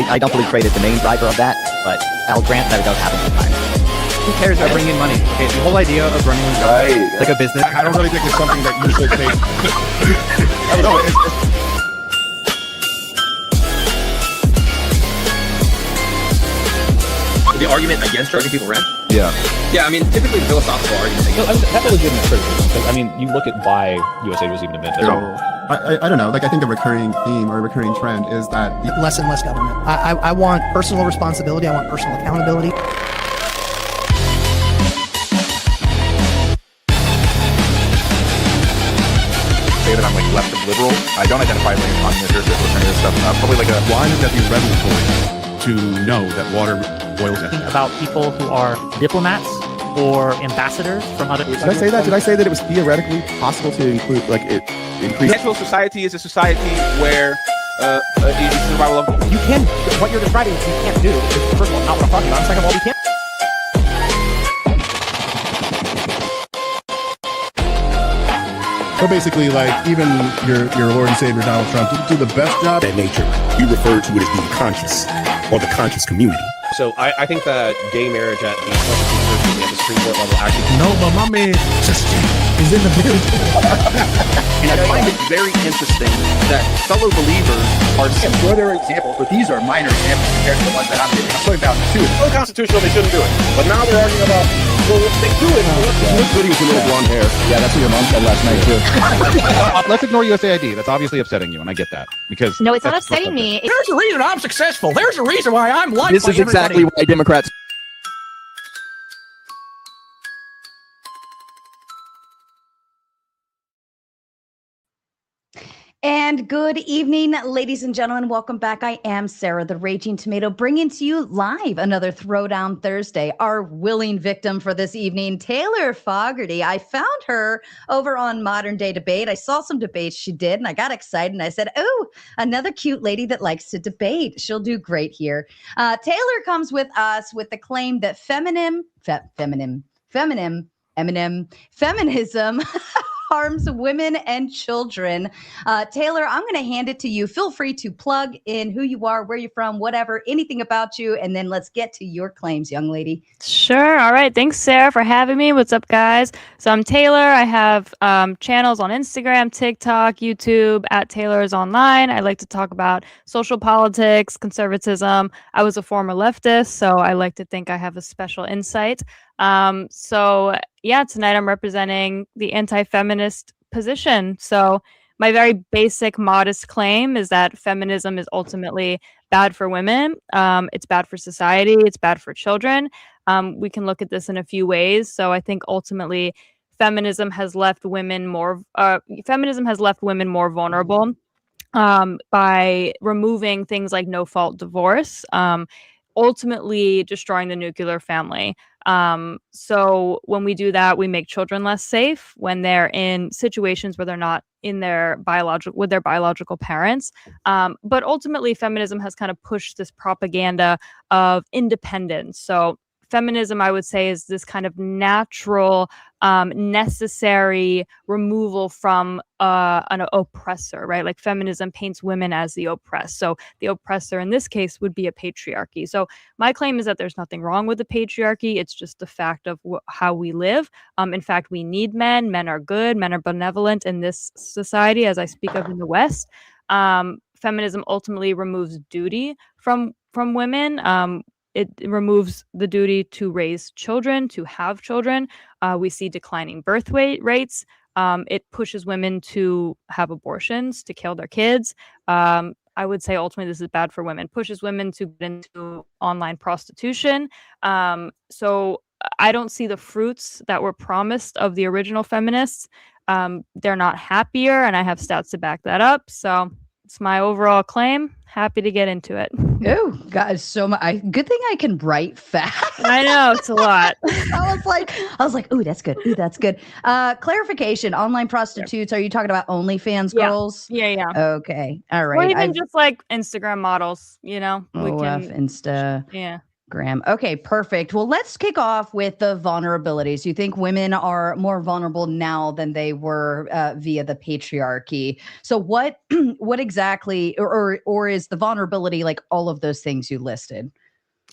I don't believe trade is the main driver of that, but I'll grant that it does happen sometimes. Who cares about bringing in money? Okay, the whole idea of running like a business. I don't really think it's something that you should take. I don't know. The argument against charging people rent? Yeah. Yeah, I mean, typically the philosophical argument against that's a legitimate criticism, because, I mean, you look at why USA was even invented. So, I don't know. Like, I think a recurring theme or a recurring trend is that less and less government. I want personal responsibility. I want personal accountability. say that I'm like left of liberal. I don't identify like a communist or any of this stuff. Probably like why would that be revelatory to know that water boils in? About people who are diplomats or ambassadors from other... Did I say that? Did I say that it was theoretically possible to include, like, it increase... Natural society is a society where it's survival of... You can... What you're describing you can't do is, first of all, not what I'm talking about, and second of all, we can't... So basically, like, even your Lord and Savior Donald Trump didn't do the best job at nature. You refer to it as being conscious, or the conscious community. So I think that gay marriage at the Constitution at the Supreme Court level actually... No, but my man just is in the building. And I find it very interesting that fellow believers are... I'm sure there are examples, but these are minor examples compared to the ones that I'm giving. I'm talking about two. It's unconstitutional, they shouldn't do it. But now they're arguing about, well, if they do it... This video with a little blonde hair. Yeah, that's what your mom said last night, too. Let's ignore USAID. That's obviously upsetting you, and I get that. Because no, it's not upsetting me. There's a reason I'm successful. There's a reason why I'm liked This is exactly why Democrats... And good evening, ladies and gentlemen. Welcome back. I am Sarah, the Raging Tomato, bringing to you live another Throwdown Thursday. Our willing victim for this evening, Taylor Fogarty. I found her over on Modern Day Debate. I saw some debates she did, and I got excited, and I said, oh, another cute lady that likes to debate. She'll do great here. Taylor comes with us with the claim that feminism harms women and children. Taylor, I'm going to hand it to you. Feel free to plug in who you are, where you're from, whatever, anything about you, and then let's get to your claims, young lady. Sure. All right. Thanks, Sarah, for having me. What's up, guys? So I'm Taylor. I have channels on Instagram, TikTok, YouTube, at TaylorIsOnline. I like to talk about social politics, conservatism. I was a former leftist, so I like to think I have a special insight. So yeah, tonight I'm representing the anti-feminist position. So my very basic, modest claim is that feminism is ultimately bad for women. It's bad for society. It's bad for children. We can look at this in a few ways. So I think ultimately feminism has left women more vulnerable by removing things like no-fault divorce, ultimately destroying the nuclear family. So when we do that, we make children less safe when they're in situations where they're not in their biological parents. But ultimately, feminism has kind of pushed this propaganda of independence. So feminism, I would say, is this kind of natural, necessary removal from an oppressor, right? Like feminism paints women as the oppressed. So the oppressor in this case would be a patriarchy. So my claim is that there's nothing wrong with the patriarchy. It's just the fact of how we live. In fact, we need men. Men are good. Men are benevolent in this society, as I speak of in the West. Feminism ultimately removes duty from women. It removes the duty to raise children, to have children. We see declining birth rates. It pushes women to have abortions, to kill their kids. I would say ultimately this is bad for women. Pushes women to get into online prostitution. So I don't see the fruits that were promised of the original feminists. They're not happier, and I have stats to back that up. So it's my overall claim. Happy to get into it. Oh, God, so much. Good thing I can write fast. I know, it's a lot. I was like, ooh, that's good. Ooh, that's good. Clarification, online prostitutes, are you talking about OnlyFans girls? Yeah. Okay. All right. Or even just like Instagram models, you know. Insta. Yeah. Graham. Okay, perfect. Well, let's kick off with the vulnerabilities. You think women are more vulnerable now than they were via the patriarchy. So what what exactly or is the vulnerability like all of those things you listed?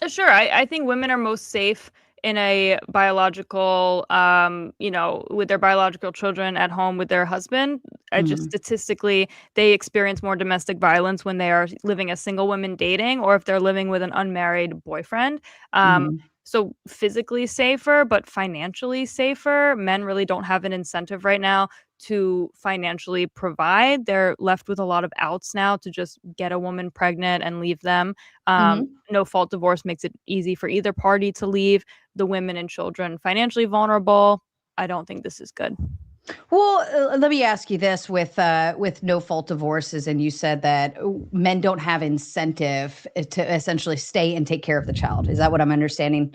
Sure. I think women are most safe in a biological, with their biological children at home with their husband. Just statistically, they experience more domestic violence when they are living as single women dating or if they're living with an unmarried boyfriend. So physically safer, but financially safer. Men really don't have an incentive right now to financially provide. They're left with a lot of outs now to just get a woman pregnant and leave them. No fault divorce makes it easy for either party to leave the women and children financially vulnerable. I don't think this is good. Well, let me ask you this: with no fault divorces, and you said that men don't have incentive to essentially stay and take care of the child. Is that what I'm understanding?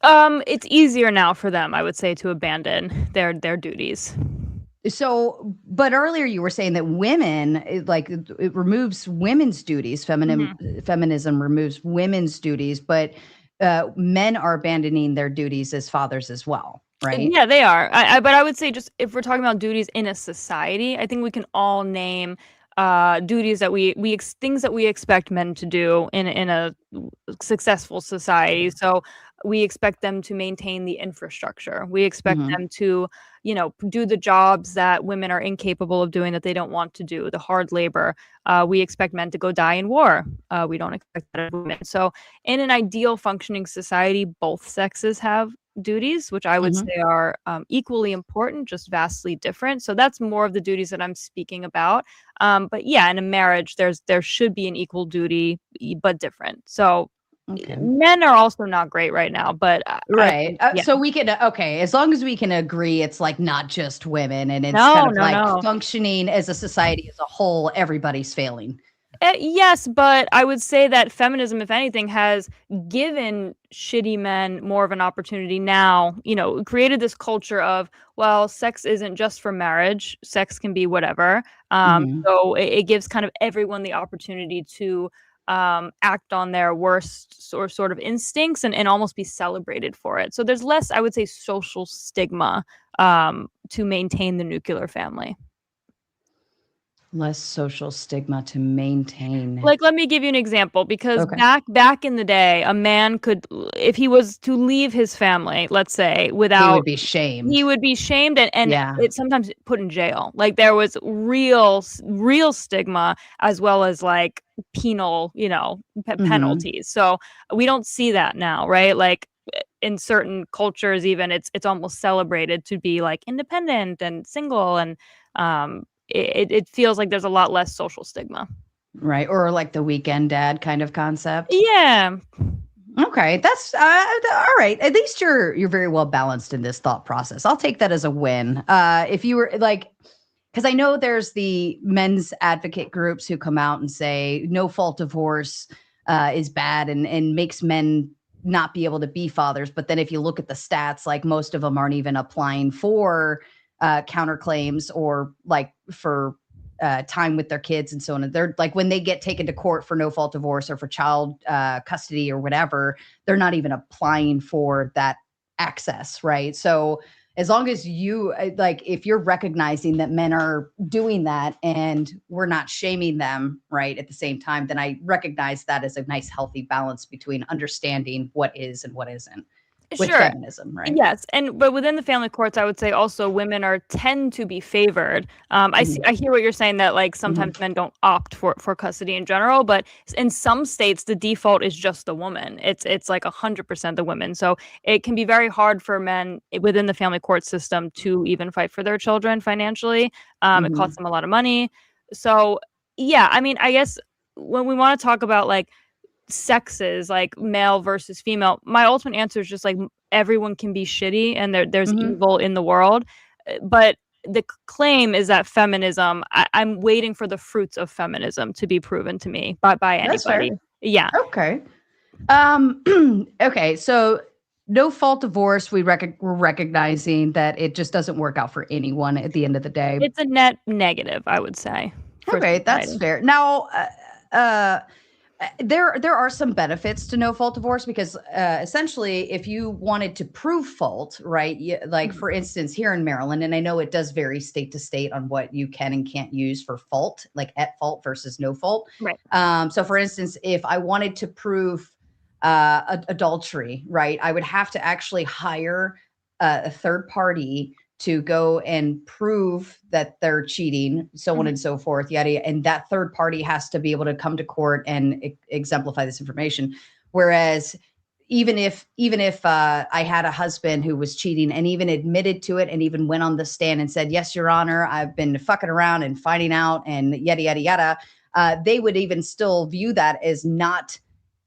It's easier now for them, I would say, to abandon their duties. So, but earlier you were saying that women, it removes women's duties. Feminism removes women's duties, but men are abandoning their duties as fathers as well, right? Yeah, they are. But I would say, just if we're talking about duties in a society, I think we can all name duties that things that we expect men to do in a successful society. So we expect them to maintain the infrastructure. We expect them to, do the jobs that women are incapable of doing, that they don't want to do, the hard labor. We expect men to go die in war. We don't expect that of women. So in an ideal functioning society, both sexes have duties, which I would say are equally important, just vastly different. So that's more of the duties that I'm speaking about. But yeah, in a marriage, there should be an equal duty, but different. So men are also not great right now, but right. So we can as long as we can agree, it's like not just women, and it's functioning as a society as a whole. Everybody's failing. Yes, but I would say that feminism, if anything, has given shitty men more of an opportunity now, created this culture of, well, sex isn't just for marriage. Sex can be whatever. So it gives kind of everyone the opportunity to act on their worst sort of instincts and almost be celebrated for it. So there's less, I would say, social stigma to maintain the nuclear family. Less social stigma to maintain. Like, let me give you an example, because back in the day, a man could, if he was to leave his family, let's say, without, he would be shamed. He would be shamed and it's sometimes put in jail. Like, there was real stigma as well as like penal, penalties. So we don't see that now, right? Like, in certain cultures, even it's almost celebrated to be like independent and single, and it feels like there's a lot less social stigma. Right. Or like the weekend dad kind of concept. Yeah. Okay. That's all right. At least you're very well balanced in this thought process. I'll take that as a win. If you were like, because I know there's the men's advocate groups who come out and say no fault divorce is bad and makes men not be able to be fathers. But then if you look at the stats, like most of them aren't even applying for counterclaims or like for time with their kids and so on. And they're like, when they get taken to court for no fault divorce or for child custody or whatever, they're not even applying for that access. Right. So as long as you like, if you're recognizing that men are doing that and we're not shaming them, right, at the same time, then I recognize that as a nice, healthy balance between understanding what is and what isn't. With feminism, right? Yes, but within the family courts, I would say also women tend to be favored. I hear what you're saying, that like sometimes men don't opt for custody in general, but in some states the default is just the woman. It's like 100% the women. So it can be very hard for men within the family court system to even fight for their children financially. It costs them a lot of money. So yeah, I mean, I guess when we want to talk about like sexes, like male versus female, my ultimate answer is just like everyone can be shitty and there's evil in the world, but the claim is that feminism, I'm waiting for the fruits of feminism to be proven to me by anybody. Yeah. Okay. Okay, so no fault divorce, we're recognizing that it just doesn't work out for anyone at the end of the day. It's a net negative, I would say. Okay, that's fair. Now there are some benefits to no fault divorce because essentially if you wanted to prove fault, right, like for instance here in Maryland, and I know it does vary state to state on what you can and can't use for fault, like at fault versus no fault. Right. So for instance, if I wanted to prove adultery, right, I would have to actually hire a third party to go and prove that they're cheating, so on and so forth, yada. And that third party has to be able to come to court and exemplify this information. Whereas even if I had a husband who was cheating and even admitted to it and even went on the stand and said, yes, Your Honor, I've been fucking around and finding out and yada, yada, yada, they would even still view that as not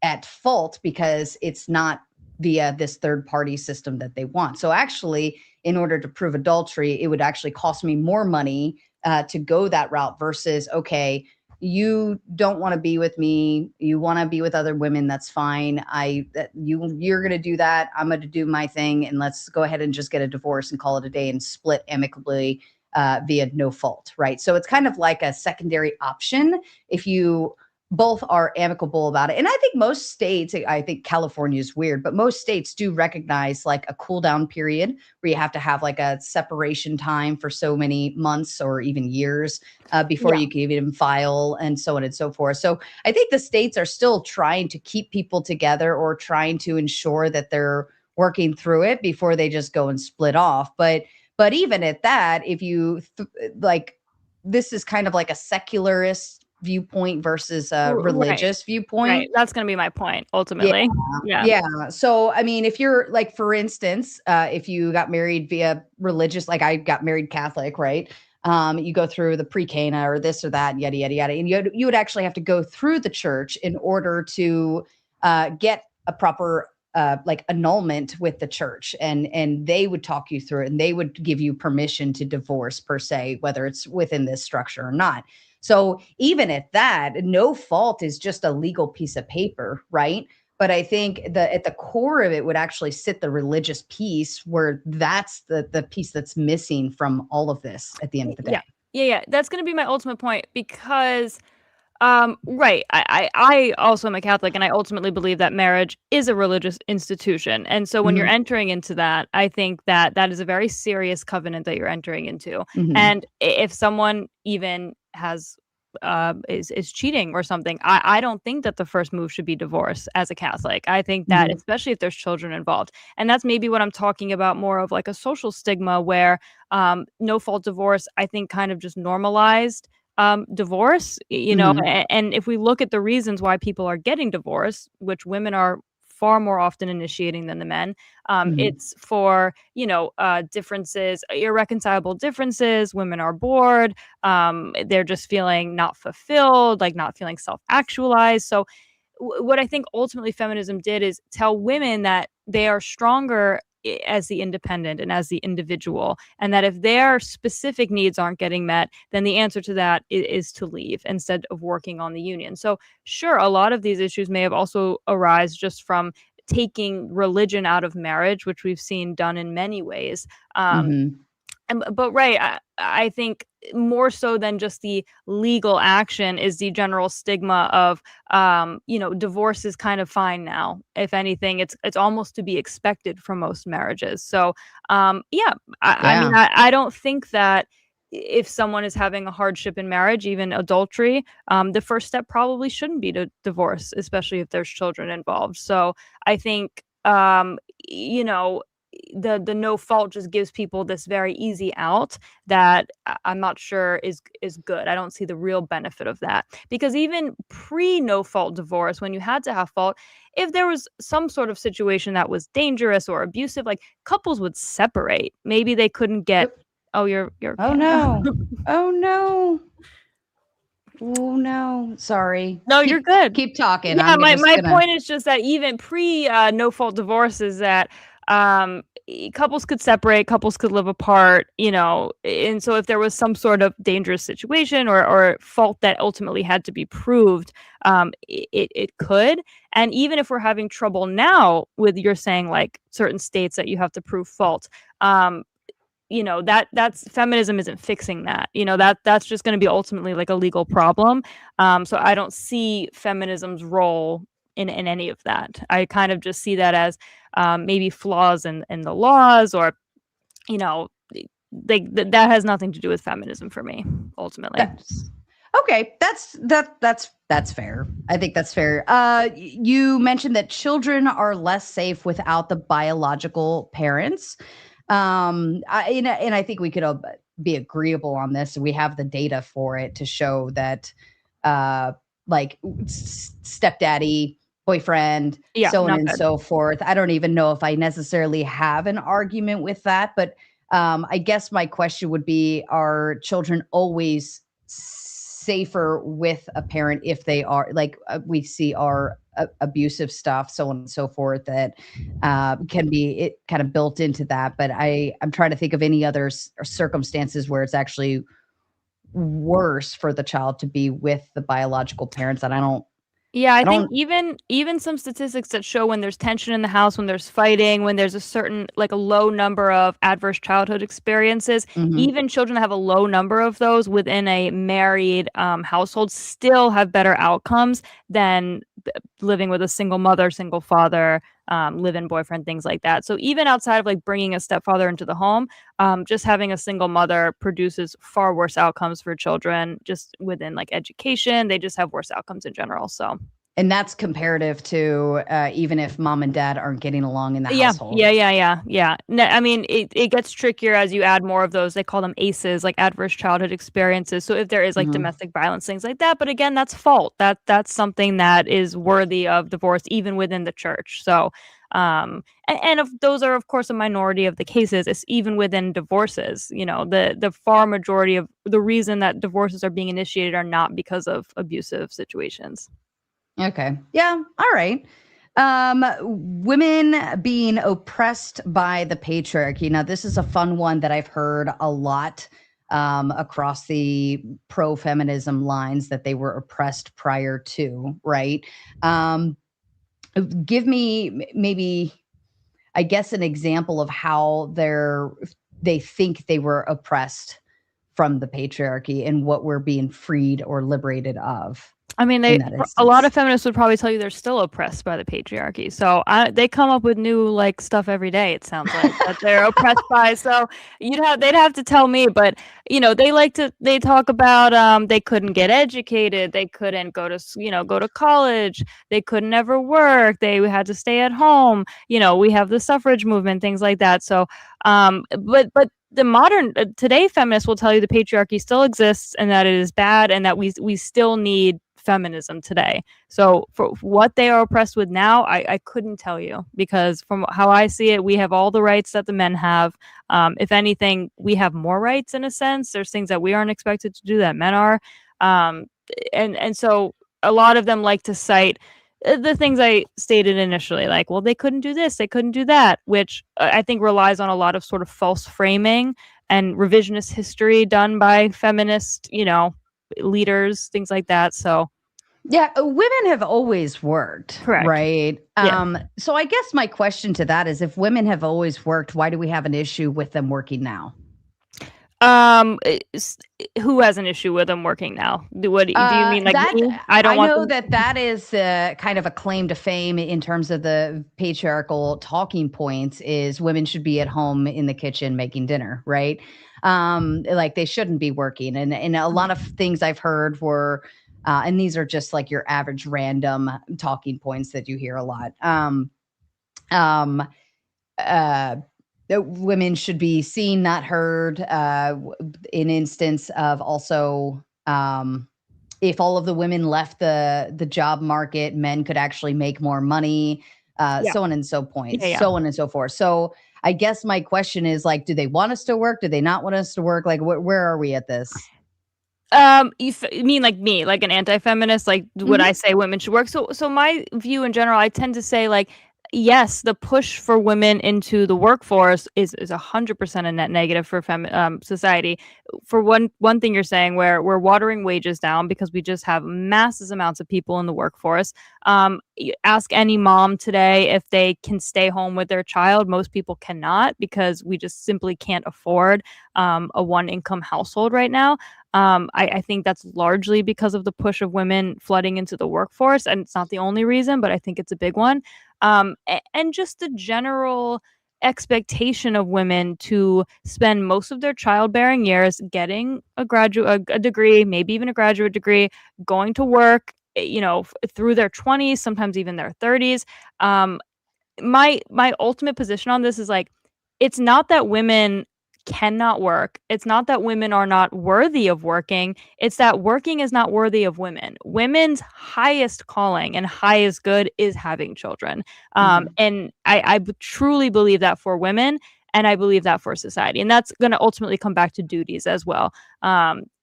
at fault because it's not via this third party system that they want. So actually, in order to prove adultery, it would actually cost me more money to go that route versus, okay, you don't want to be with me. You want to be with other women. That's fine. You're going to do that. I'm going to do my thing. And let's go ahead and just get a divorce and call it a day and split amicably via no fault. Right. So it's kind of like a secondary option if you both are amicable about it. And I think most states, I think California is weird, but most states do recognize like a cool down period where you have to have like a separation time for so many months or even years before you can even file and so on and so forth. So I think the states are still trying to keep people together or trying to ensure that they're working through it before they just go and split off. But even at that, if you like, this is kind of like a secularist viewpoint versus a religious viewpoint. Right. That's going to be my point ultimately. Yeah. So, I mean, if you're like, for instance, if you got married via religious, like I got married Catholic, right? You go through the pre-Cana or this or that, yada, yada, yada. And you would actually have to go through the church in order to get a proper like annulment with the church, and they would talk you through it and they would give you permission to divorce per se, whether it's within this structure or not. So even at that, no fault is just a legal piece of paper, right? But I think at the core of it would actually sit the religious piece, where that's the piece that's missing from all of this at the end of the day. Yeah. That's going to be my ultimate point because, right. I also am a Catholic, and I ultimately believe that marriage is a religious institution. And so when you're entering into that, I think that is a very serious covenant that you're entering into. And if someone even has is cheating or something, I don't think that the first move should be divorce as a Catholic. I think that especially if there's children involved, and that's maybe what I'm talking about, more of like a social stigma where no fault divorce, I think, kind of just normalized divorce, you know. And if we look at the reasons why people are getting divorced, which women are far more often initiating than the men, it's for, you know, differences, irreconcilable differences. Women are bored, they're just feeling not fulfilled, like not feeling self-actualized. So what I think ultimately feminism did is tell women that they are stronger as the independent and as the individual, and that if their specific needs aren't getting met, then the answer to that is to leave instead of working on the union. So sure, a lot of these issues may have also arise just from taking religion out of marriage, which we've seen done in many ways. But right, I think more so than just the legal action is the general stigma of, you know, divorce is kind of fine now. If anything, it's almost to be expected from most marriages. So, I mean, I don't think that if someone is having a hardship in marriage, even adultery, the first step probably shouldn't be to divorce, especially if there's children involved. So I think, you know, the no fault just gives people this very easy out that I'm not sure is good. I don't see the real benefit of that, because even pre no fault divorce, when you had to have fault, if there was some sort of situation that was dangerous or abusive, like couples would separate. Maybe they couldn't get. Oh, you're. Oh no! Oh no! Oh no! Sorry. No, you're good. Keep talking. Yeah, my point is just that even pre no fault divorce is that couples could separate, couples could live apart, you know. And so if there was some sort of dangerous situation or fault that ultimately had to be proved, it could. And even if we're having trouble now with, you're saying like certain states that you have to prove fault, that's feminism isn't fixing that. That's just going to be ultimately like a legal problem. So I don't see feminism's role in any of that. I kind of just see that as maybe flaws in the laws, or that has nothing to do with feminism for me ultimately. Okay, that's fair. I think that's fair. You mentioned that children are less safe without the biological parents. And I think we could all be agreeable on this. We have the data for it to show that, like stepdaddy, boyfriend, so on and so forth. I don't even know if I necessarily have an argument with that, but I guess my question would be: are children always safer with a parent if they are, like we see are abusive stuff, so on and so forth, that can be it kind of built into that? But I'm trying to think of any other circumstances where it's actually worse for the child to be with the biological parents. And I think even some statistics that show when there's tension in the house, when there's fighting, when there's a certain, like a low number of adverse childhood experiences, even children that have a low number of those within a married household still have better outcomes than living with a single mother, single father, live-in boyfriend, things like that. So even outside of like bringing a stepfather into the home, just having a single mother produces far worse outcomes for children. Just within like education, they just have worse outcomes in general. So, and that's comparative to even if mom and dad aren't getting along in the household. Yeah. No, I mean, it gets trickier as you add more of those. They call them ACEs, like adverse childhood experiences. So if there is like domestic violence, things like that, but again, that's fault. That's something that is worthy of divorce, even within the church. So, and if those are, of course, a minority of the cases, it's even within divorces. The far majority of the reason that divorces are being initiated are not because of abusive situations. Okay. Yeah. All right. Women being oppressed by the patriarchy. Now, this is a fun one that I've heard a lot across the pro-feminism lines, that they were oppressed prior to, right? Give me maybe, I guess, an example of how they think they were oppressed from the patriarchy and what we're being freed or liberated of. I mean, a lot of feminists would probably tell you they're still oppressed by the patriarchy. So they come up with new like stuff every day. It sounds like that they're oppressed by. So they'd have to tell me. But they talk about they couldn't get educated, they couldn't go to college, they couldn't ever work, they had to stay at home. We have the suffrage movement, things like that. So, but the modern today feminists will tell you the patriarchy still exists and that it is bad and that we still need feminism today. So for what they are oppressed with now, I couldn't tell you, because from how I see it, we have all the rights that the men have. If anything, we have more rights in a sense. There's things that we aren't expected to do that men are. And so a lot of them like to cite the things I stated initially, like, well, they couldn't do this, they couldn't do that, which I think relies on a lot of sort of false framing and revisionist history done by feminist, leaders, things like that. So yeah, women have always worked. Correct. Right. Yeah. So I guess my question to that is, if women have always worked, why do we have an issue with them working now? Who has an issue with them working now? Do you mean like that, me? I know that is kind of a claim to fame in terms of the patriarchal talking points, is women should be at home in the kitchen making dinner, right? Like they shouldn't be working. And a lot of things I've heard were, and these are just like your average random talking points that you hear a lot. That women should be seen, not heard. In instance of also, if all of the women left the job market, men could actually make more money. So on and so so on and so forth. So I guess my question is, like, do they want us to work? Do they not want us to work? Like, where are we at this? You mean like me, like an anti-feminist? Like, would I say women should work? So my view in general, I tend to say, like, yes, the push for women into the workforce is 100% a net negative for society. For one thing you're saying, where we're watering wages down because we just have massive amounts of people in the workforce. ask any mom today if they can stay home with their child. Most people cannot, because we just simply can't afford a one income household right now. I think that's largely because of the push of women flooding into the workforce, and it's not the only reason, but I think it's a big one. And just the general expectation of women to spend most of their childbearing years getting a degree, maybe even a graduate degree, going to work, through their 20s, sometimes even their 30s. My ultimate position on this is like, it's not that women cannot work. It's not that women are not worthy of working. It's that working is not worthy of women. Women's highest calling and highest good is having children. And I truly believe that for women, and I believe that for society. And that's going to ultimately come back to duties as well.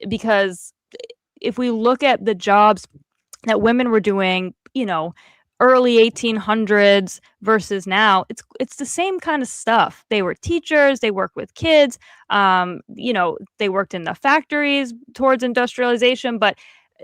Because if we look at the jobs that women were doing, early 1800s versus now, it's the same kind of stuff. They were teachers, they worked with kids, they worked in the factories towards industrialization, but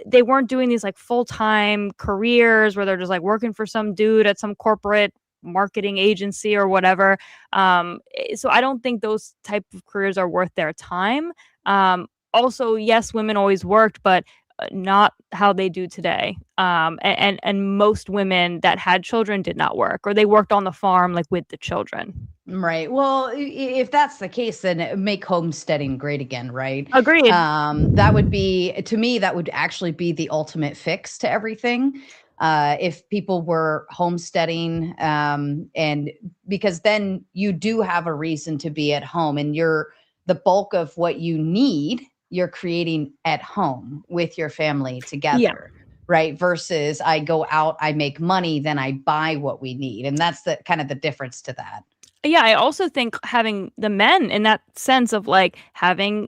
they weren't doing these like full-time careers where they're just like working for some dude at some corporate marketing agency or whatever. So I don't think those type of careers are worth their time. Also, yes, women always worked, but not how they do today. And most women that had children did not work, or they worked on the farm, like with the children. Right. Well, if that's the case, then make homesteading great again, right? Agreed. That would be, to me, that would actually be the ultimate fix to everything. If people were homesteading, and because then you do have a reason to be at home, and the bulk of what you need, you're creating at home with your family together, right? Versus I go out, I make money, then I buy what we need. And that's the kind of the difference to that. Yeah, I also think having the men in that sense of like having,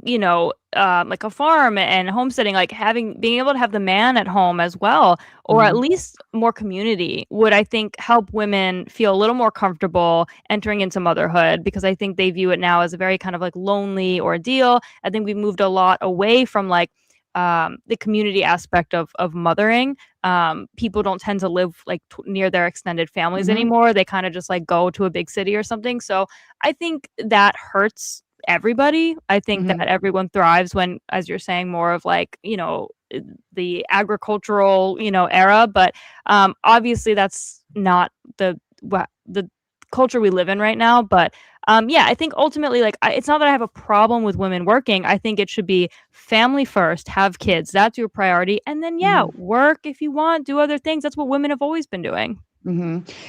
like a farm and homesteading, like being able to have the man at home as well, or at least more community, would, I think, help women feel a little more comfortable entering into motherhood, because I think they view it now as a very kind of like lonely ordeal. I think we've moved a lot away from like the community aspect of mothering. People don't tend to live like near their extended families anymore. They kind of just like go to a big city or something. So I think that hurts everybody. I think that everyone thrives when, as you're saying, more of like, the agricultural, era. But obviously that's not the culture we live in right now. But I think ultimately, like, it's not that I have a problem with women working. I think it should be family first, have kids. That's your priority. And then, work if you want, do other things. That's what women have always been doing.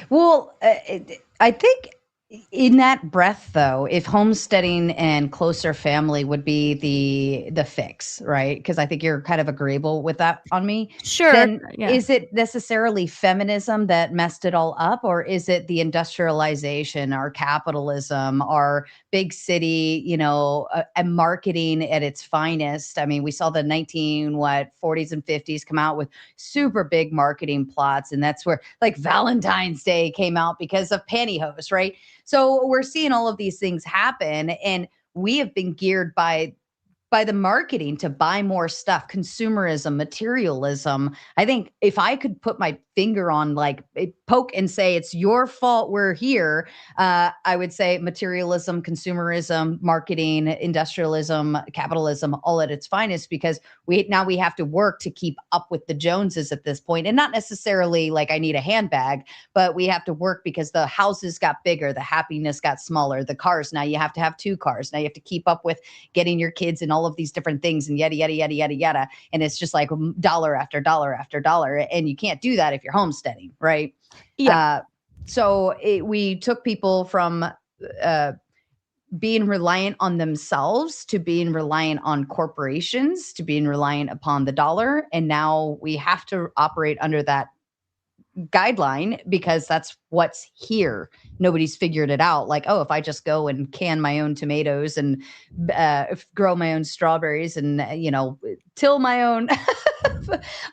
Well, I think in that breath, though, if homesteading and closer family would be the fix, right? Because I think you're kind of agreeable with that on me. Sure. Then is it necessarily feminism that messed it all up, or is it the industrialization or capitalism or big city, and marketing at its finest? I mean, we saw the 40s and 50s come out with super big marketing plots, and that's where like Valentine's Day came out because of pantyhose, right? So we're seeing all of these things happen, and we have been geared by the marketing to buy more stuff, consumerism, materialism. I think if I could put my finger on, like, poke and say it's your fault we're here, I would say materialism, consumerism, marketing, industrialism, capitalism, all at its finest, because we have to work to keep up with the Joneses at this point. And not necessarily like I need a handbag, but we have to work because the houses got bigger, the happiness got smaller, the cars, now you have to have 2 cars. Now you have to keep up with getting your kids and all of these different things, and yada, yada, yada, yada, yada. And it's just like dollar after dollar after dollar. And you can't do that if you're homesteading, right? Yeah. So we took people from being reliant on themselves to being reliant on corporations to being reliant upon the dollar. And now we have to operate under that guideline because that's what's here. Nobody's figured it out. Like, oh, if I just go and can my own tomatoes and grow my own strawberries and till my own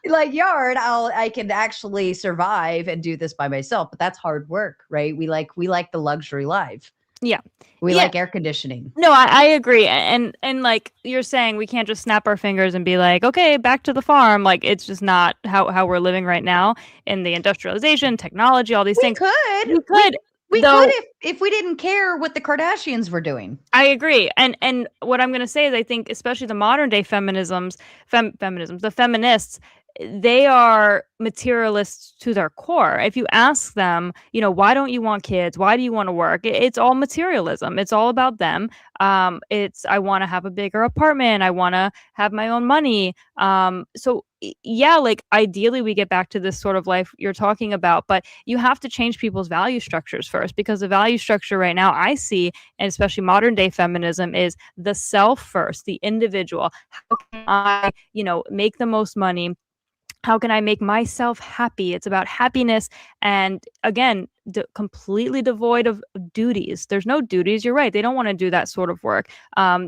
like yard, I can actually survive and do this by myself. But that's hard work, right? We like the luxury life. Yeah. We Yeah. like air conditioning. No, I agree. And like you're saying, we can't just snap our fingers and be like, okay, back to the farm. Like, it's just not how we're living right now in the industrialization, technology, all these things. We could, we though, could if we didn't care what the Kardashians were doing. I agree. And what I'm going to say is I think especially the modern day feminisms, the feminists, they are materialists to their core. If you ask them, why don't you want kids? Why do you want to work? It's all materialism. It's all about them. It's I want to have a bigger apartment. I want to have my own money. So yeah, like ideally we get back to this sort of life you're talking about, but you have to change people's value structures first, because the value structure right now I see, and especially modern day feminism, is the self first, the individual. How can I, make the most money? How can I make myself happy? It's about happiness. And again, completely devoid of duties. There's no duties. You're right. They don't want to do that sort of work.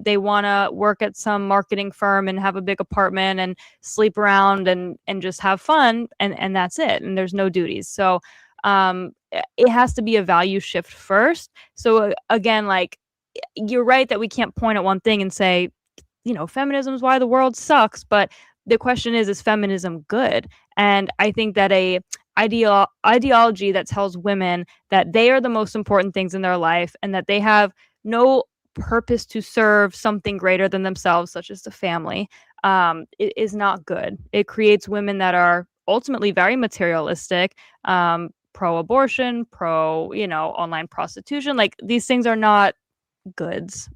They want to work at some marketing firm and have a big apartment and sleep around and just have fun. And that's it. And there's no duties. So it has to be a value shift first. So again, like, you're right that we can't point at one thing and say, feminism is why the world sucks. But the question is feminism good? And I think that a ideology that tells women that they are the most important things in their life and that they have no purpose to serve something greater than themselves, such as the family, is not good. It creates women that are ultimately very materialistic, pro-abortion, online prostitution. Like, these things are not goods.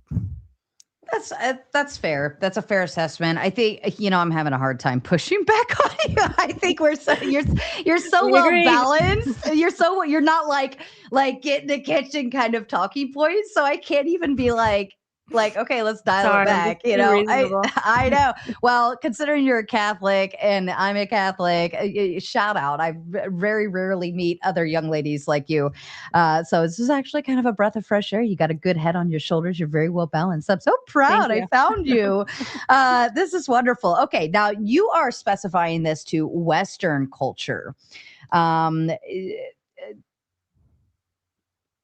That's fair. That's a fair assessment. I think I'm having a hard time pushing back on you. I think you're so well balanced. You're not like get in the kitchen kind of talking points. So I can't even be like okay, let's dial it back. I know. Well, considering you're a Catholic and I'm a Catholic, shout out. I very rarely meet other young ladies like you. So this is actually kind of a breath of fresh air. You got a good head on your shoulders. You're very well balanced. I'm so proud I found you. This is wonderful. Okay, now you are specifying this to Western culture.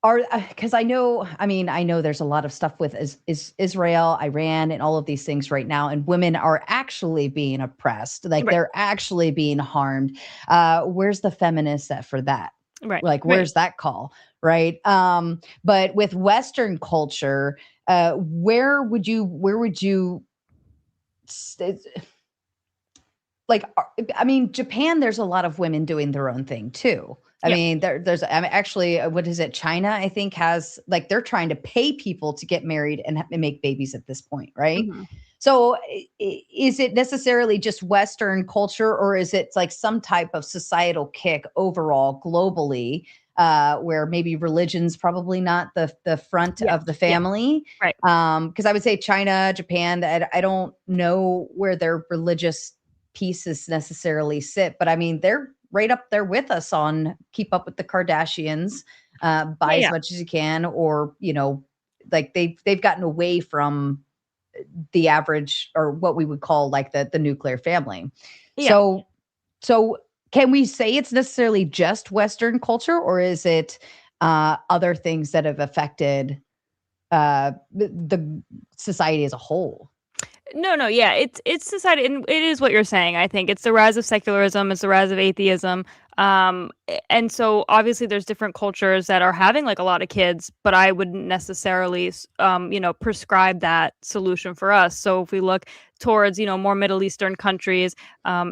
Because I know there's a lot of stuff with is Israel, Iran, and all of these things right now, and women are actually being oppressed, like they're actually being harmed. Where's the feminist set for that? Right. Like, where's that call? Right. But with Western culture, where would you like? I mean, Japan, there's a lot of women doing their own thing too. I mean, there's actually, what is it? China, I think, has like, they're trying to pay people to get married and make babies at this point. Right. Mm-hmm. So is it necessarily just Western culture, or is it like some type of societal kick overall globally, where maybe religion's probably not the front of the family? Right. Because I would say China, Japan, I don't know where their religious pieces necessarily sit, but I mean, they're right up there with us on keep up with the Kardashians, buy as much as you can, or, like they've gotten away from the average, or what we would call like the nuclear family. Yeah. So can we say it's necessarily just Western culture, or is it other things that have affected the society as a whole? No, yeah, it's society, and it is what you're saying. I think it's the rise of secularism, it's the rise of atheism, and so obviously there's different cultures that are having like a lot of kids, but I wouldn't necessarily, prescribe that solution for us. So if we look towards, more Middle Eastern countries,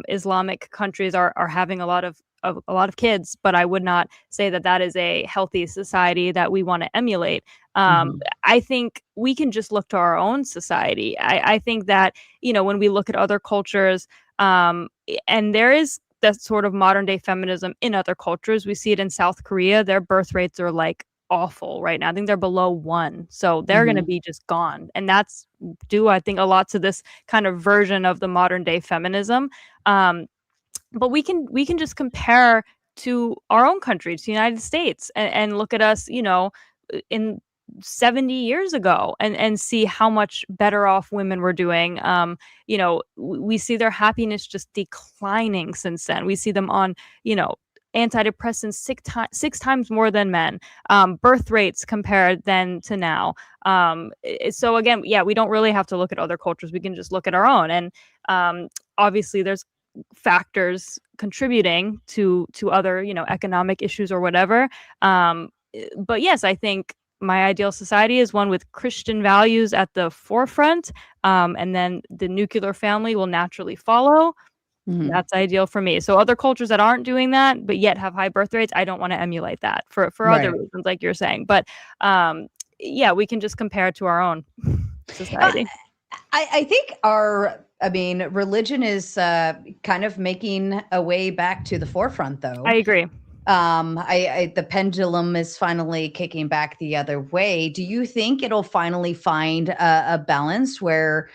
Islamic countries are having a lot of kids, but I would not say that is a healthy society that we want to emulate. I think we can just look to our own society. I think that, when we look at other cultures, and there is that sort of modern day feminism in other cultures. We see it in South Korea. Their birth rates are like awful right now. I think they're below 1. So they're going to be just gone. And that's due, I think, a lot to this kind of version of the modern day feminism. But we can just compare to our own country, to the United States, and look at us, in 70 years ago, and see how much better off women were doing. We see their happiness just declining since then. We see them on, antidepressants six times more than men, birth rates compared then to now. So again, yeah, we don't really have to look at other cultures. We can just look at our own. And obviously there's factors contributing to other, economic issues or whatever. But yes, I think my ideal society is one with Christian values at the forefront, and then the nuclear family will naturally follow. That's ideal for me. So other cultures that aren't doing that, but yet have high birth rates, I don't want to emulate that for other reasons, like you're saying. But yeah, we can just compare it to our own society. I think religion is kind of making a way back to the forefront, though. I agree. The pendulum is finally kicking back the other way. Do you think it'll finally find a balance where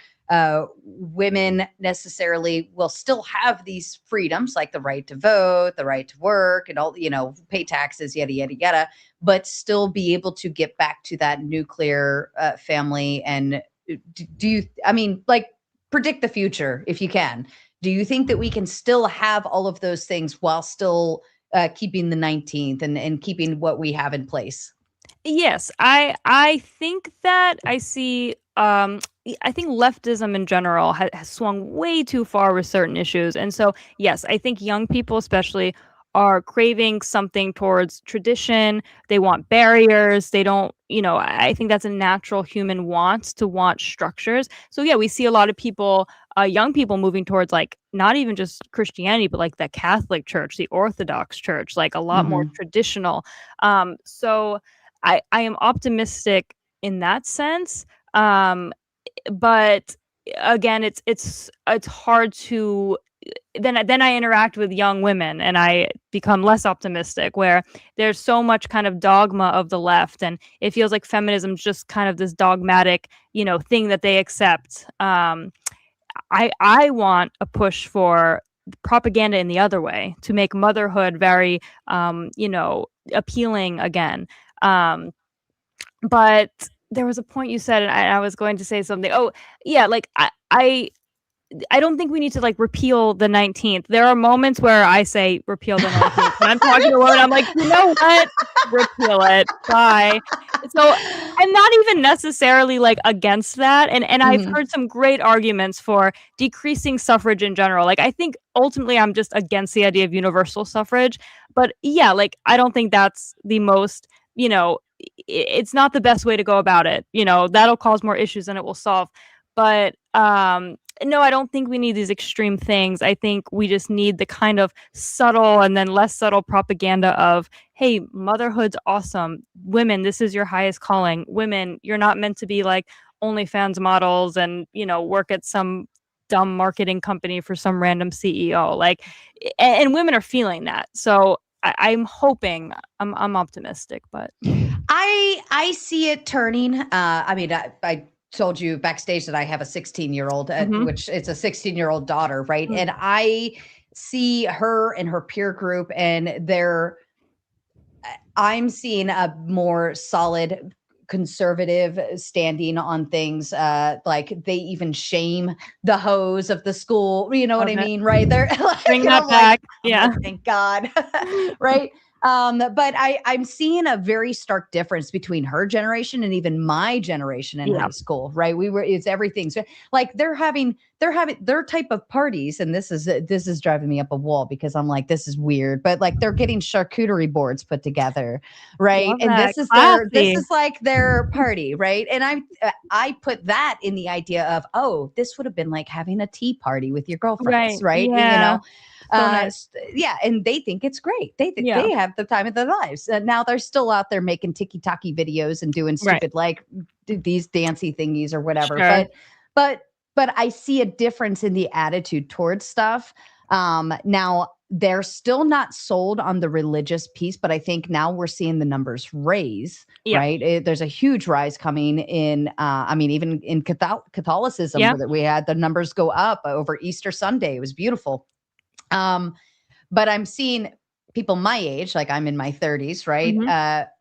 women necessarily will still have these freedoms, like the right to vote, the right to work, and all, pay taxes, yada, yada, yada, but still be able to get back to that nuclear family? And predict the future if you can. Do you think that we can still have all of those things while still keeping the 19th and keeping what we have in place? Yes, I think that I see. I think leftism in general has swung way too far with certain issues, and so yes, I think young people especially are craving something towards tradition. They want barriers. They don't, I think that's a natural human want to want structures. So yeah, we see a lot of people, young people moving towards like not even just Christianity, but like the Catholic Church, the Orthodox Church, like a lot more traditional. So I am optimistic in that sense. But again, it's hard to then I interact with young women and I become less optimistic, where there's so much kind of dogma of the left, and it feels like feminism is just kind of this dogmatic, thing that they accept. I want a push for propaganda in the other way to make motherhood very, appealing again. But there was a point you said, and I was going to say something. Oh, yeah, like I don't think we need to like repeal the 19th. There are moments where I say repeal the 19th. When I'm talking to a woman, I'm like, you know what? Repeal it. Bye. So I'm not even necessarily like against that. And I've heard some great arguments for decreasing suffrage in general. Like, I think ultimately I'm just against the idea of universal suffrage. But yeah, like, I don't think that's the most, it's not the best way to go about it. That'll cause more issues than it will solve. But no, I don't think we need these extreme things. I think we just need the kind of subtle and then less subtle propaganda of, hey, motherhood's awesome. Women, this is your highest calling. Women, you're not meant to be like OnlyFans models and, work at some dumb marketing company for some random CEO. Like, and women are feeling that. So I'm hoping, I'm optimistic, but I see it turning. I told you backstage that I have a 16-year-old, which it's a 16-year-old daughter, right? And I see her and her peer group, and I'm seeing a more solid conservative standing on things. Like they even shame the hoes of the school. You know what I mean, right? They're like, bring that back. Yeah. Thank God. Right. But I'm seeing a very stark difference between her generation and even my generation in high school, right? It's everything. So like they're having their type of parties. And this is driving me up a wall because I'm like, this is weird, but like they're getting charcuterie boards put together. Right. And this is like their party. Right. And I put that in the idea of, oh, this would have been like having a tea party with your girlfriends. Right. Yeah. So nice. Yeah, and they think it's great. They have the time of their lives. Now they're still out there making ticky-tacky videos and doing stupid like these dancy thingies or whatever. Sure. But I see a difference in the attitude towards stuff. Now they're still not sold on the religious piece, but I think now we're seeing the numbers raise. Right? There's a huge rise coming in. Even in Catholicism that we had the numbers go up over Easter Sunday. It was beautiful. But I'm seeing people my age, like I'm in my 30s, right?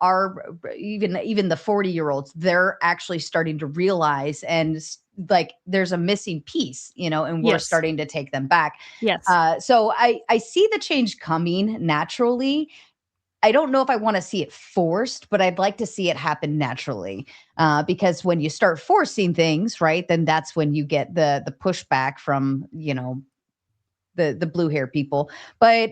Are even the 40-year-olds, they're actually starting to realize and like there's a missing piece, and we're starting to take them back. Yes. So I see the change coming naturally. I don't know if I want to see it forced, but I'd like to see it happen naturally. Because when you start forcing things, right, then that's when you get the pushback from, the blue hair people. But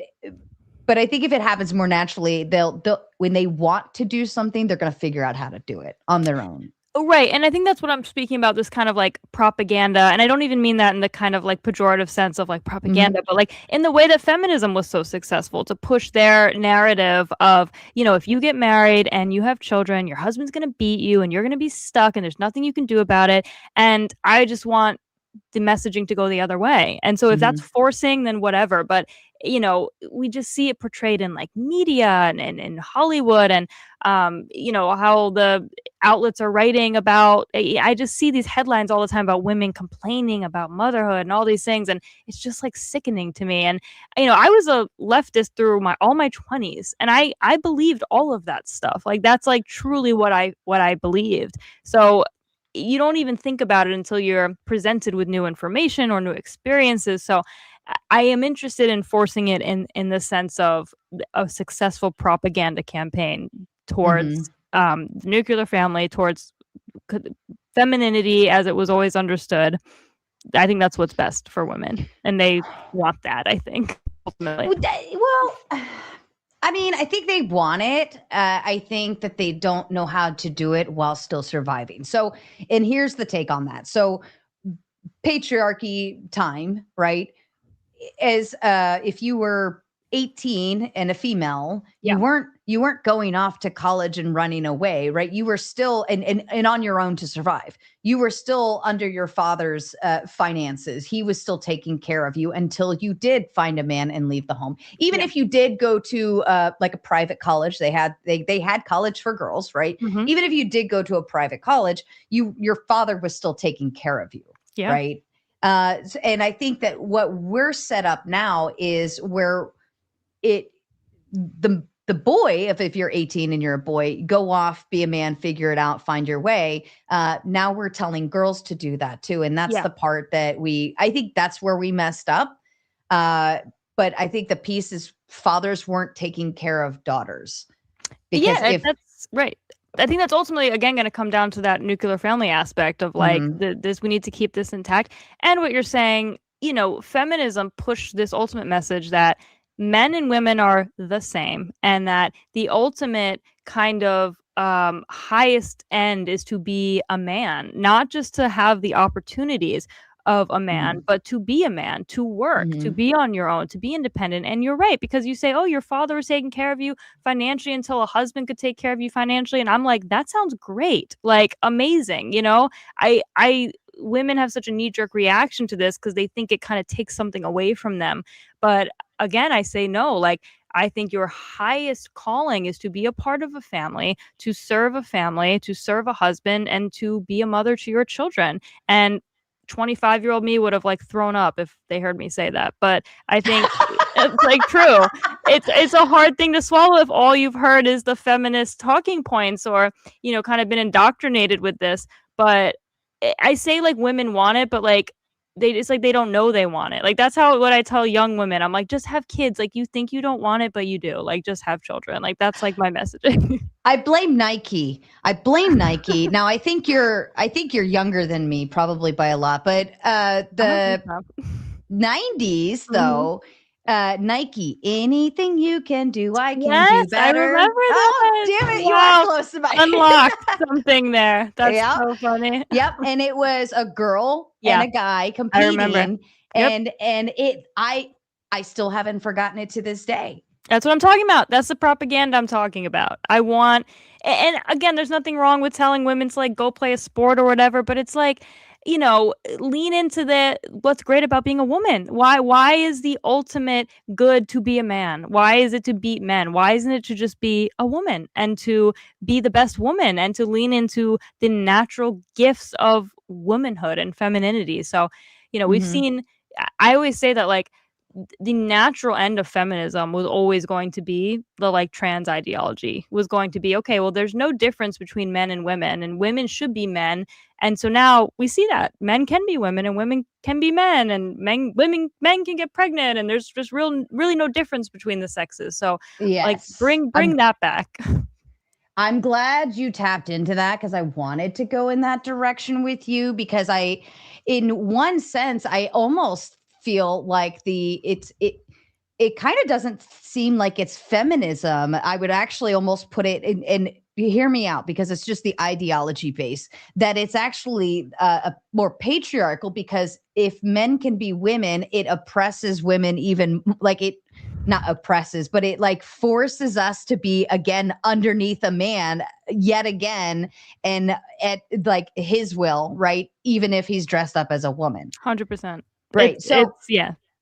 I think if it happens more naturally, they'll when they want to do something, they're going to figure out how to do it on their own. Right. And I think that's what I'm speaking about, this kind of like propaganda. And I don't even mean that in the kind of like pejorative sense of like propaganda, but like in the way that feminism was so successful to push their narrative of, if you get married and you have children, your husband's going to beat you and you're going to be stuck and there's nothing you can do about it. And I just want the messaging to go the other way. And so if that's forcing, then whatever. But we just see it portrayed in like media and in Hollywood and how the outlets are writing about. I just see these headlines all the time about women complaining about motherhood and all these things, and it's just like sickening to me. And I was a leftist through all my 20s, and I believed all of that stuff. Like that's like truly what I believed. So you don't even think about it until you're presented with new information or new experiences. So I am interested in forcing it in the sense of a successful propaganda campaign towards the nuclear family, towards femininity as it was always understood. I think that's what's best for women, and they want that, I think, ultimately. Well, I mean, I think they want it. I think that they don't know how to do it while still surviving. So, and here's the take on that. So patriarchy time, right? Is if you were 18 and a female, you weren't going off to college and running away, right? You were still and on your own to survive. You were still under your father's finances. He was still taking care of you until you did find a man and leave the home. Even if you did go to like a private college, they had college for girls, right? Even if you did go to a private college, your father was still taking care of you, right? And I think that what we're set up now is where the boy, if you're 18 and you're a boy, go off, be a man, figure it out, find your way. Now we're telling girls to do that too. And that's the part that I think that's where we messed up. But I think the piece is fathers weren't taking care of daughters. Because that's right. I think that's ultimately, again, going to come down to that nuclear family aspect of like we need to keep this intact. And what you're saying, feminism pushed this ultimate message that men and women are the same, and that the ultimate kind of highest end is to be a man, not just to have the opportunities of a man, but to be a man, to work, to be on your own, to be independent. And you're right, because you say, oh, your father was taking care of you financially until a husband could take care of you financially. And I'm like, that sounds great. Like amazing. Women have such a knee-jerk reaction to this because they think it kind of takes something away from them. But again, I say no. Like, I think your highest calling is to be a part of a family, to serve a husband, and to be a mother to your children. And 25-year-old me would have like thrown up if they heard me say that. But I think it's like true. It's a hard thing to swallow if all you've heard is the feminist talking points or, kind of been indoctrinated with this. But I say like women want it, but like it's like they don't know they want it. Like that's what I tell young women. I'm like, just have kids. Like you think you don't want it, but you do. Like just have children. Like that's like my messaging. I blame Nike. Now I think you're younger than me, probably by a lot. But the 90s though, Nike, anything you can do, I can do better. I remember that. Oh, damn it, you are close to my unlocked something there. That's so funny. Yep, and it was a girl and a guy competing. I remember. And I still haven't forgotten it to this day. That's what I'm talking about. That's the propaganda I'm talking about. And again, there's nothing wrong with telling women to like go play a sport or whatever, but it's like, lean into what's great about being a woman. Why is the ultimate good to be a man? Why is it to beat men? Why isn't it to just be a woman and to be the best woman and to lean into the natural gifts of womanhood and femininity? So, we've seen, I always say that like the natural end of feminism was always going to be the like trans ideology, was going to be, okay, well, there's no difference between men and women should be men. And so now we see that men can be women and women can be men, and men can get pregnant, and there's just really no difference between the sexes. So like bring that back. I'm glad you tapped into that, because I wanted to go in that direction with you, because in one sense, I almost feel like it kind of doesn't seem like it's feminism. I would actually almost put it in, and hear me out, because it's just the ideology base, that it's actually a more patriarchal, because if men can be women, it oppresses women, even like it not oppresses, but it like forces us to be again underneath a man yet again, and at like his will, right? Even if he's dressed up as a woman. 100%. Right.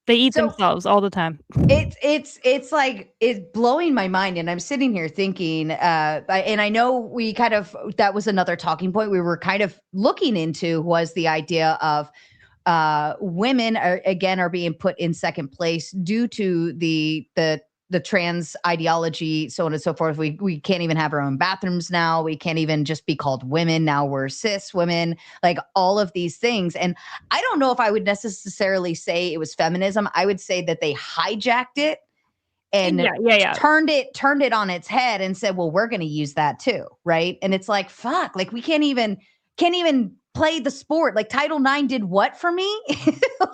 They eat themselves all the time. It's like, it's blowing my mind. And I'm sitting here thinking, and I know we kind of, that was another talking point we were kind of looking into, was the idea of women are being put in second place due to the trans ideology, so on and so forth. We can't even have our own bathrooms now. We can't even just be called women. Now we're cis women, like all of these things. And I don't know if I would necessarily say it was feminism. I would say that they hijacked it and turned it on its head and said, well, we're going to use that too. Right. And it's like, fuck, like we can't even play the sport. Like Title IX did what for me?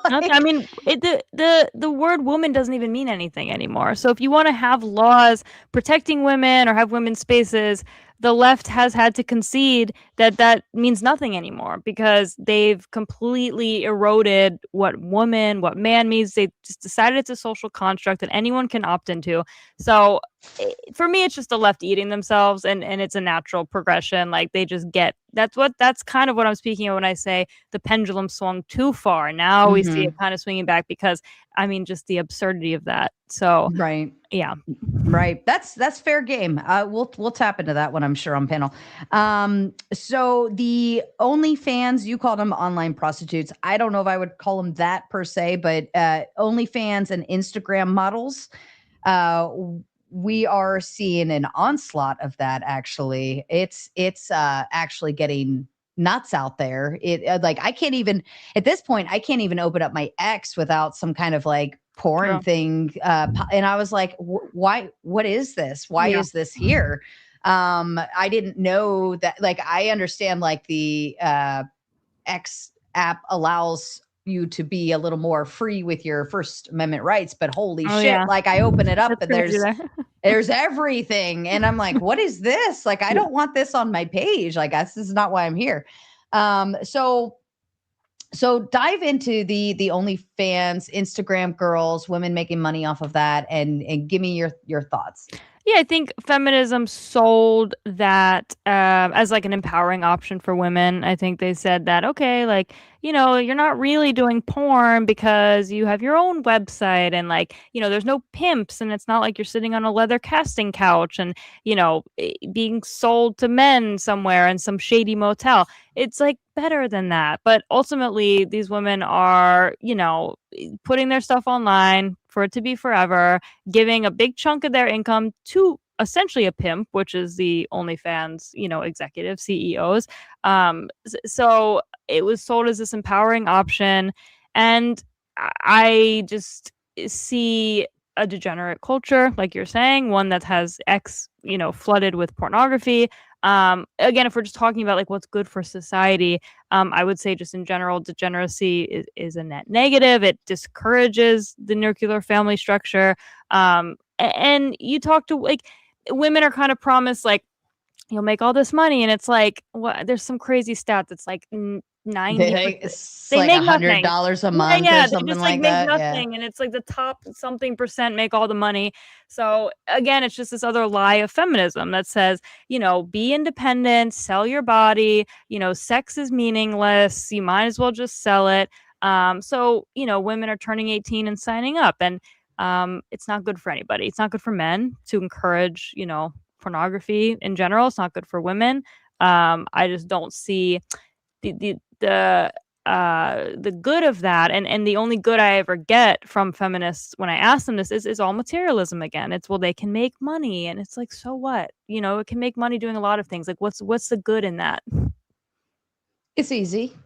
I mean, the word woman doesn't even mean anything anymore. So if you want to have laws protecting women or have women's spaces, the left has had to concede that means nothing anymore, because they've completely eroded what man means. They just decided it's a social construct that anyone can opt into. So for me, it's just the left eating themselves, and it's a natural progression. Like they just get, that's kind of what I'm speaking of when I say the pendulum swung too far. Now we see it kind of swinging back, because I mean, just the absurdity of that. So right. Yeah. Right. That's fair game. We'll tap into that when I'm sure on panel. So the OnlyFans, you called them online prostitutes. I don't know if I would call them that per se, but OnlyFans and Instagram models, we are seeing an onslaught of that. Actually, it's actually getting nuts out there. It like I can't even at this point open up my X without some kind of like porn thing, and I was like, why, what is this, why is this here? I didn't know that. Like I understand like the X app allows you to be a little more free with your First Amendment rights, but holy shit, like I open it up and there's everything, and I'm like, what is this? Like I don't want this on my page. Like this is not why I'm here. So dive into the OnlyFans, Instagram girls, women making money off of that, and give me your thoughts. Yeah, I think feminism sold that as like an empowering option for women. I think they said that, okay, like, you know, you're not really doing porn because you have your own website, and like, you know, there's no pimps, and it's not like you're sitting on a leather casting couch and, you know, being sold to men somewhere in some shady motel. It's like better than that. But ultimately, these women are, you know, putting their stuff online for it to be forever, giving a big chunk of their income to essentially a pimp, which is the OnlyFans, you know, executive CEOs. So it was sold as this empowering option. And I just see a degenerate culture, like you're saying, one that has you know, flooded with pornography. Again, if we're just talking about like what's good for society, I would say just in general, degeneracy is a net negative. It discourages the nuclear family structure. And you talk to like women are kind of promised like you'll make all this money, and it's like, what? There's some crazy stat that's like 90. They make $100 a month or something they just like make that. Nothing, and it's like the top something percent make all the money. So again, it's just this other lie of feminism that says, you know, be independent, sell your body. You know, sex is meaningless. You might as well just sell it. So you know, women are turning 18 and signing up, and it's not good for anybody. It's not good for men to encourage, you know, pornography in general. It's not good for women. I just don't see the the good of that, and the only good I ever get from feminists when I ask them this is all materialism again. It's, well, they can make money, and it's like, so what? You know, it can make money doing a lot of things. Like, what's the good in that? It's easy.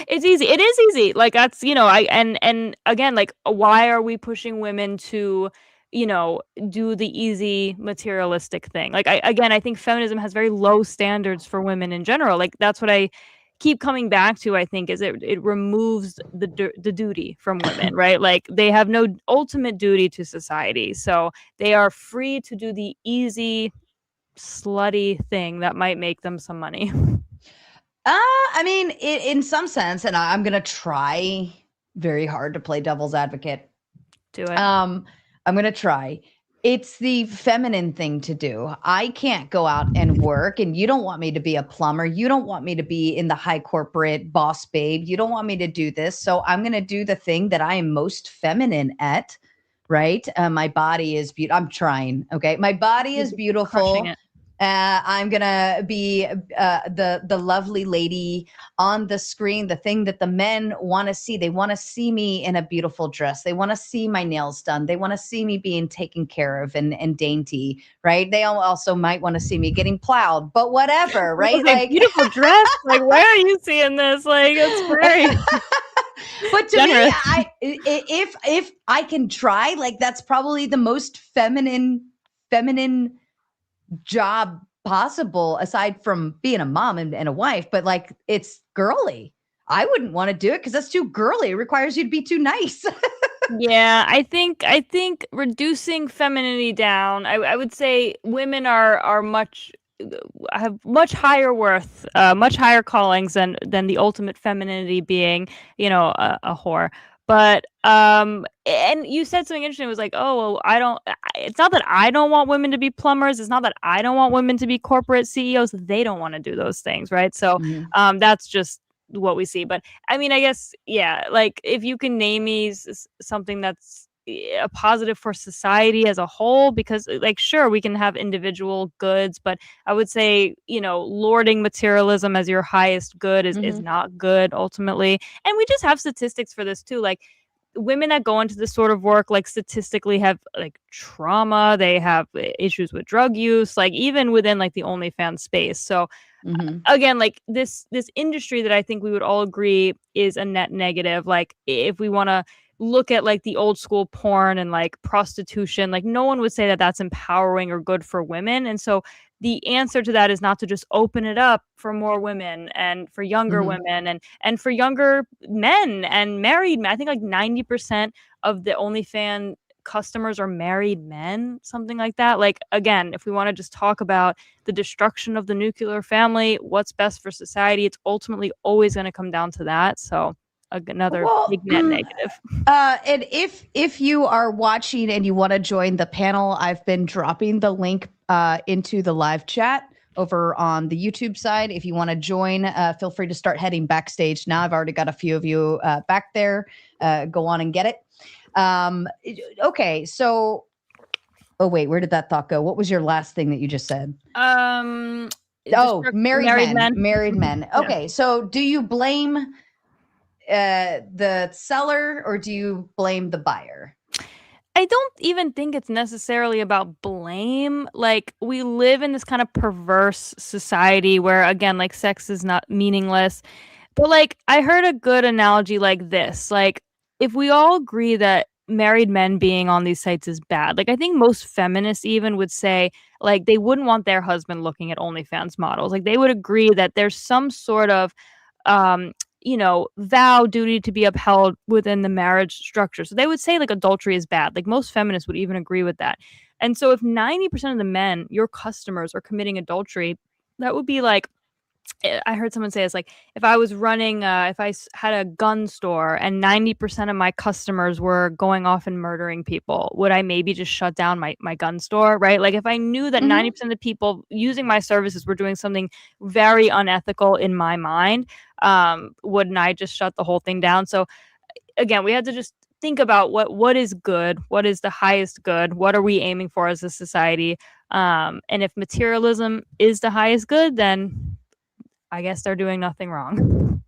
It's easy. It is easy. Like, that's, you know, and again, like, why are we pushing women to, you know, do the easy materialistic thing? Like, I think feminism has very low standards for women in general. Like, that's what I keep coming back to, I think, is it removes the duty from women, right? Like, they have no ultimate duty to society. So they are free to do the easy, slutty thing that might make them some money. I mean, in some sense, and I'm going to try very hard to play devil's advocate. Do it. I'm going to try. It's the feminine thing to do. I can't go out and work, and you don't want me to be a plumber. You don't want me to be in the high corporate boss babe. You don't want me to do this. So I'm going to do the thing that I am most feminine at, right? My body is beautiful. I'm trying. Okay. My body is beautiful. Crushing it. I'm gonna be the lovely lady on the screen, the thing that the men want to see. They want to see me in a beautiful dress. They want to see my nails done. They want to see me being taken care of and dainty, right? They also might want to see me getting plowed, but whatever, right? Like, beautiful dress. Like, where are you seeing this? Like, it's great. But to Generous. me, if I can try, like, that's probably the most feminine job possible, aside from being a mom and a wife. But like, it's girly. I wouldn't want to do it because that's too girly. It requires you to be too nice. Yeah, I think reducing femininity down, I would say women are have much higher worth, much higher callings than the ultimate femininity being, you know, a whore. But and you said something interesting. It was like, oh, well, it's not that I don't want women to be plumbers. It's not that I don't want women to be corporate CEOs. They don't want to do those things, right? So that's just what we see. But I mean, I guess, yeah, like, if you can name me something that's a positive for society as a whole, because, like, sure, we can have individual goods, but I would say, you know, lording materialism as your highest good is not good ultimately. And we just have statistics for this too. Like, women that go into this sort of work, like, statistically have, like, trauma. They have issues with drug use, like, even within, like, the OnlyFans space. So again, like, this industry that I think we would all agree is a net negative. Like, if we want to look at, like, the old school porn and, like, prostitution, like, no one would say that that's empowering or good for women. And so the answer to that is not to just open it up for more women and for younger women and for younger men and married men. I think like 90% of the OnlyFans customers are married men, something like that. Like, again, if we want to just talk about the destruction of the nuclear family, what's best for society, it's ultimately always going to come down to that. So another big net negative. And if you are watching and you want to join the panel, I've been dropping the link into the live chat over on the YouTube side. If you want to join, feel free to start heading backstage now. I've already got a few of you back there. Go on and get it. Okay, so wait, where did that thought go? What was your last thing that you just said? Married men. Okay, so do you blame the seller or do you blame the buyer? I don't even think it's necessarily about blame. Like, we live in this kind of perverse society where, again, like, sex is not meaningless. But, like, I heard a good analogy like this. Like, if we all agree that married men being on these sites is bad, like, I think most feminists even would say, like, they wouldn't want their husband looking at OnlyFans models. Like, they would agree that there's some sort of you know, vow duty to be upheld within the marriage structure. So they would say, like, adultery is bad. Like, most feminists would even agree with that. And so if 90% of the men, your customers, are committing adultery, that would be like, I heard someone say, it's like, if I was running, if I had a gun store and 90% of my customers were going off and murdering people, would I maybe just shut down my gun store, right? Like, if I knew that 90% of the people using my services were doing something very unethical in my mind, wouldn't I just shut the whole thing down? So again, we had to just think about what is good, what is the highest good, what are we aiming for as a society? And if materialism is the highest good, then I guess they're doing nothing wrong.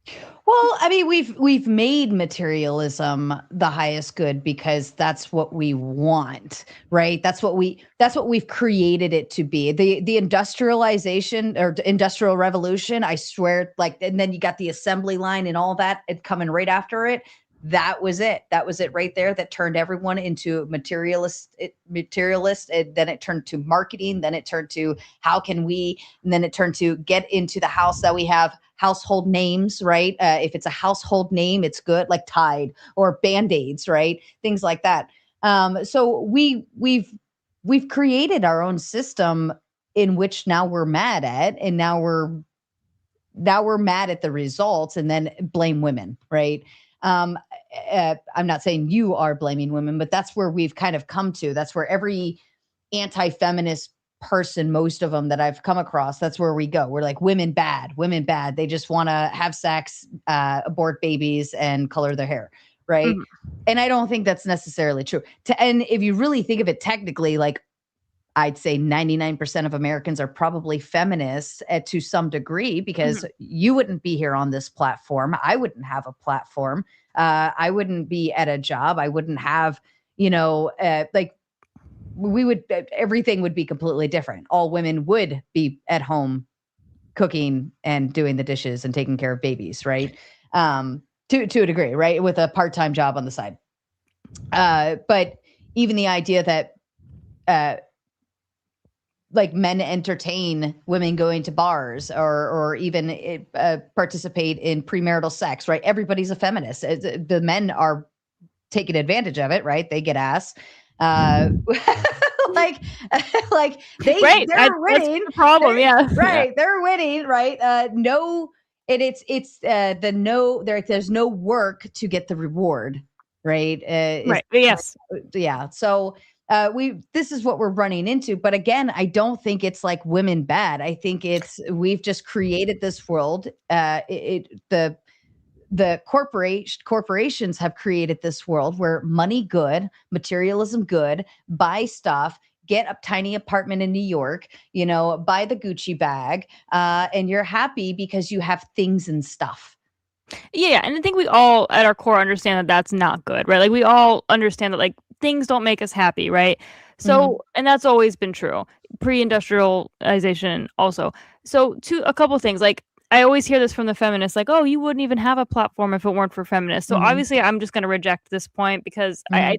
Well, I mean, we've made materialism the highest good because that's what we want, right? That's what we've created it to be. The industrialization or industrial revolution, I swear, like, and then you got the assembly line and all that coming right after it. That was it. That was it right there. That turned everyone into materialist. And then it turned to marketing. Then it turned to how can we? And then it turned to get into the house that we have household names, right? If it's a household name, it's good, like Tide or Band-Aids, right? Things like that. So we've created our own system in which now we're mad at, and now we're mad at the results, and then blame women, right? I'm not saying you are blaming women, but that's where we've kind of come to. That's where every anti-feminist person, most of them that I've come across, that's where we go. We're like, women bad. They just want to have sex, abort babies, and color their hair, right? Mm-hmm. And I don't think that's necessarily true. And if you really think of it technically, like, I'd say 99% of Americans are probably feminists to some degree, because you wouldn't be here on this platform. I wouldn't have a platform. I wouldn't be at a job. I wouldn't have, like, we would, everything would be completely different. All women would be at home cooking and doing the dishes and taking care of babies, right? To a degree, right? With a part-time job on the side. But even the idea that, like, men entertain women going to bars or even participate in premarital sex, right? Everybody's a feminist. The men are taking advantage of it, right? They get ass. like they're Right. winning. That's the problem. Yeah. Right. They're winning. Right. There's no work to get the reward. Right. Right. Yes. Yeah. So this is what we're running into. But again, I don't think it's like women bad. I think we've just created this world. The corporations have created this world where money good, materialism good, buy stuff, get a tiny apartment in New York, buy the Gucci bag, and you're happy because you have things and stuff. Yeah, and I think we all at our core understand that that's not good, right? Like, we all understand that, like, things don't make us happy, right? So, and that's always been true, pre-industrialization also. So, a couple things, like, I always hear this from the feminists, like, oh, you wouldn't even have a platform if it weren't for feminists. So obviously I'm just going to reject this point, because I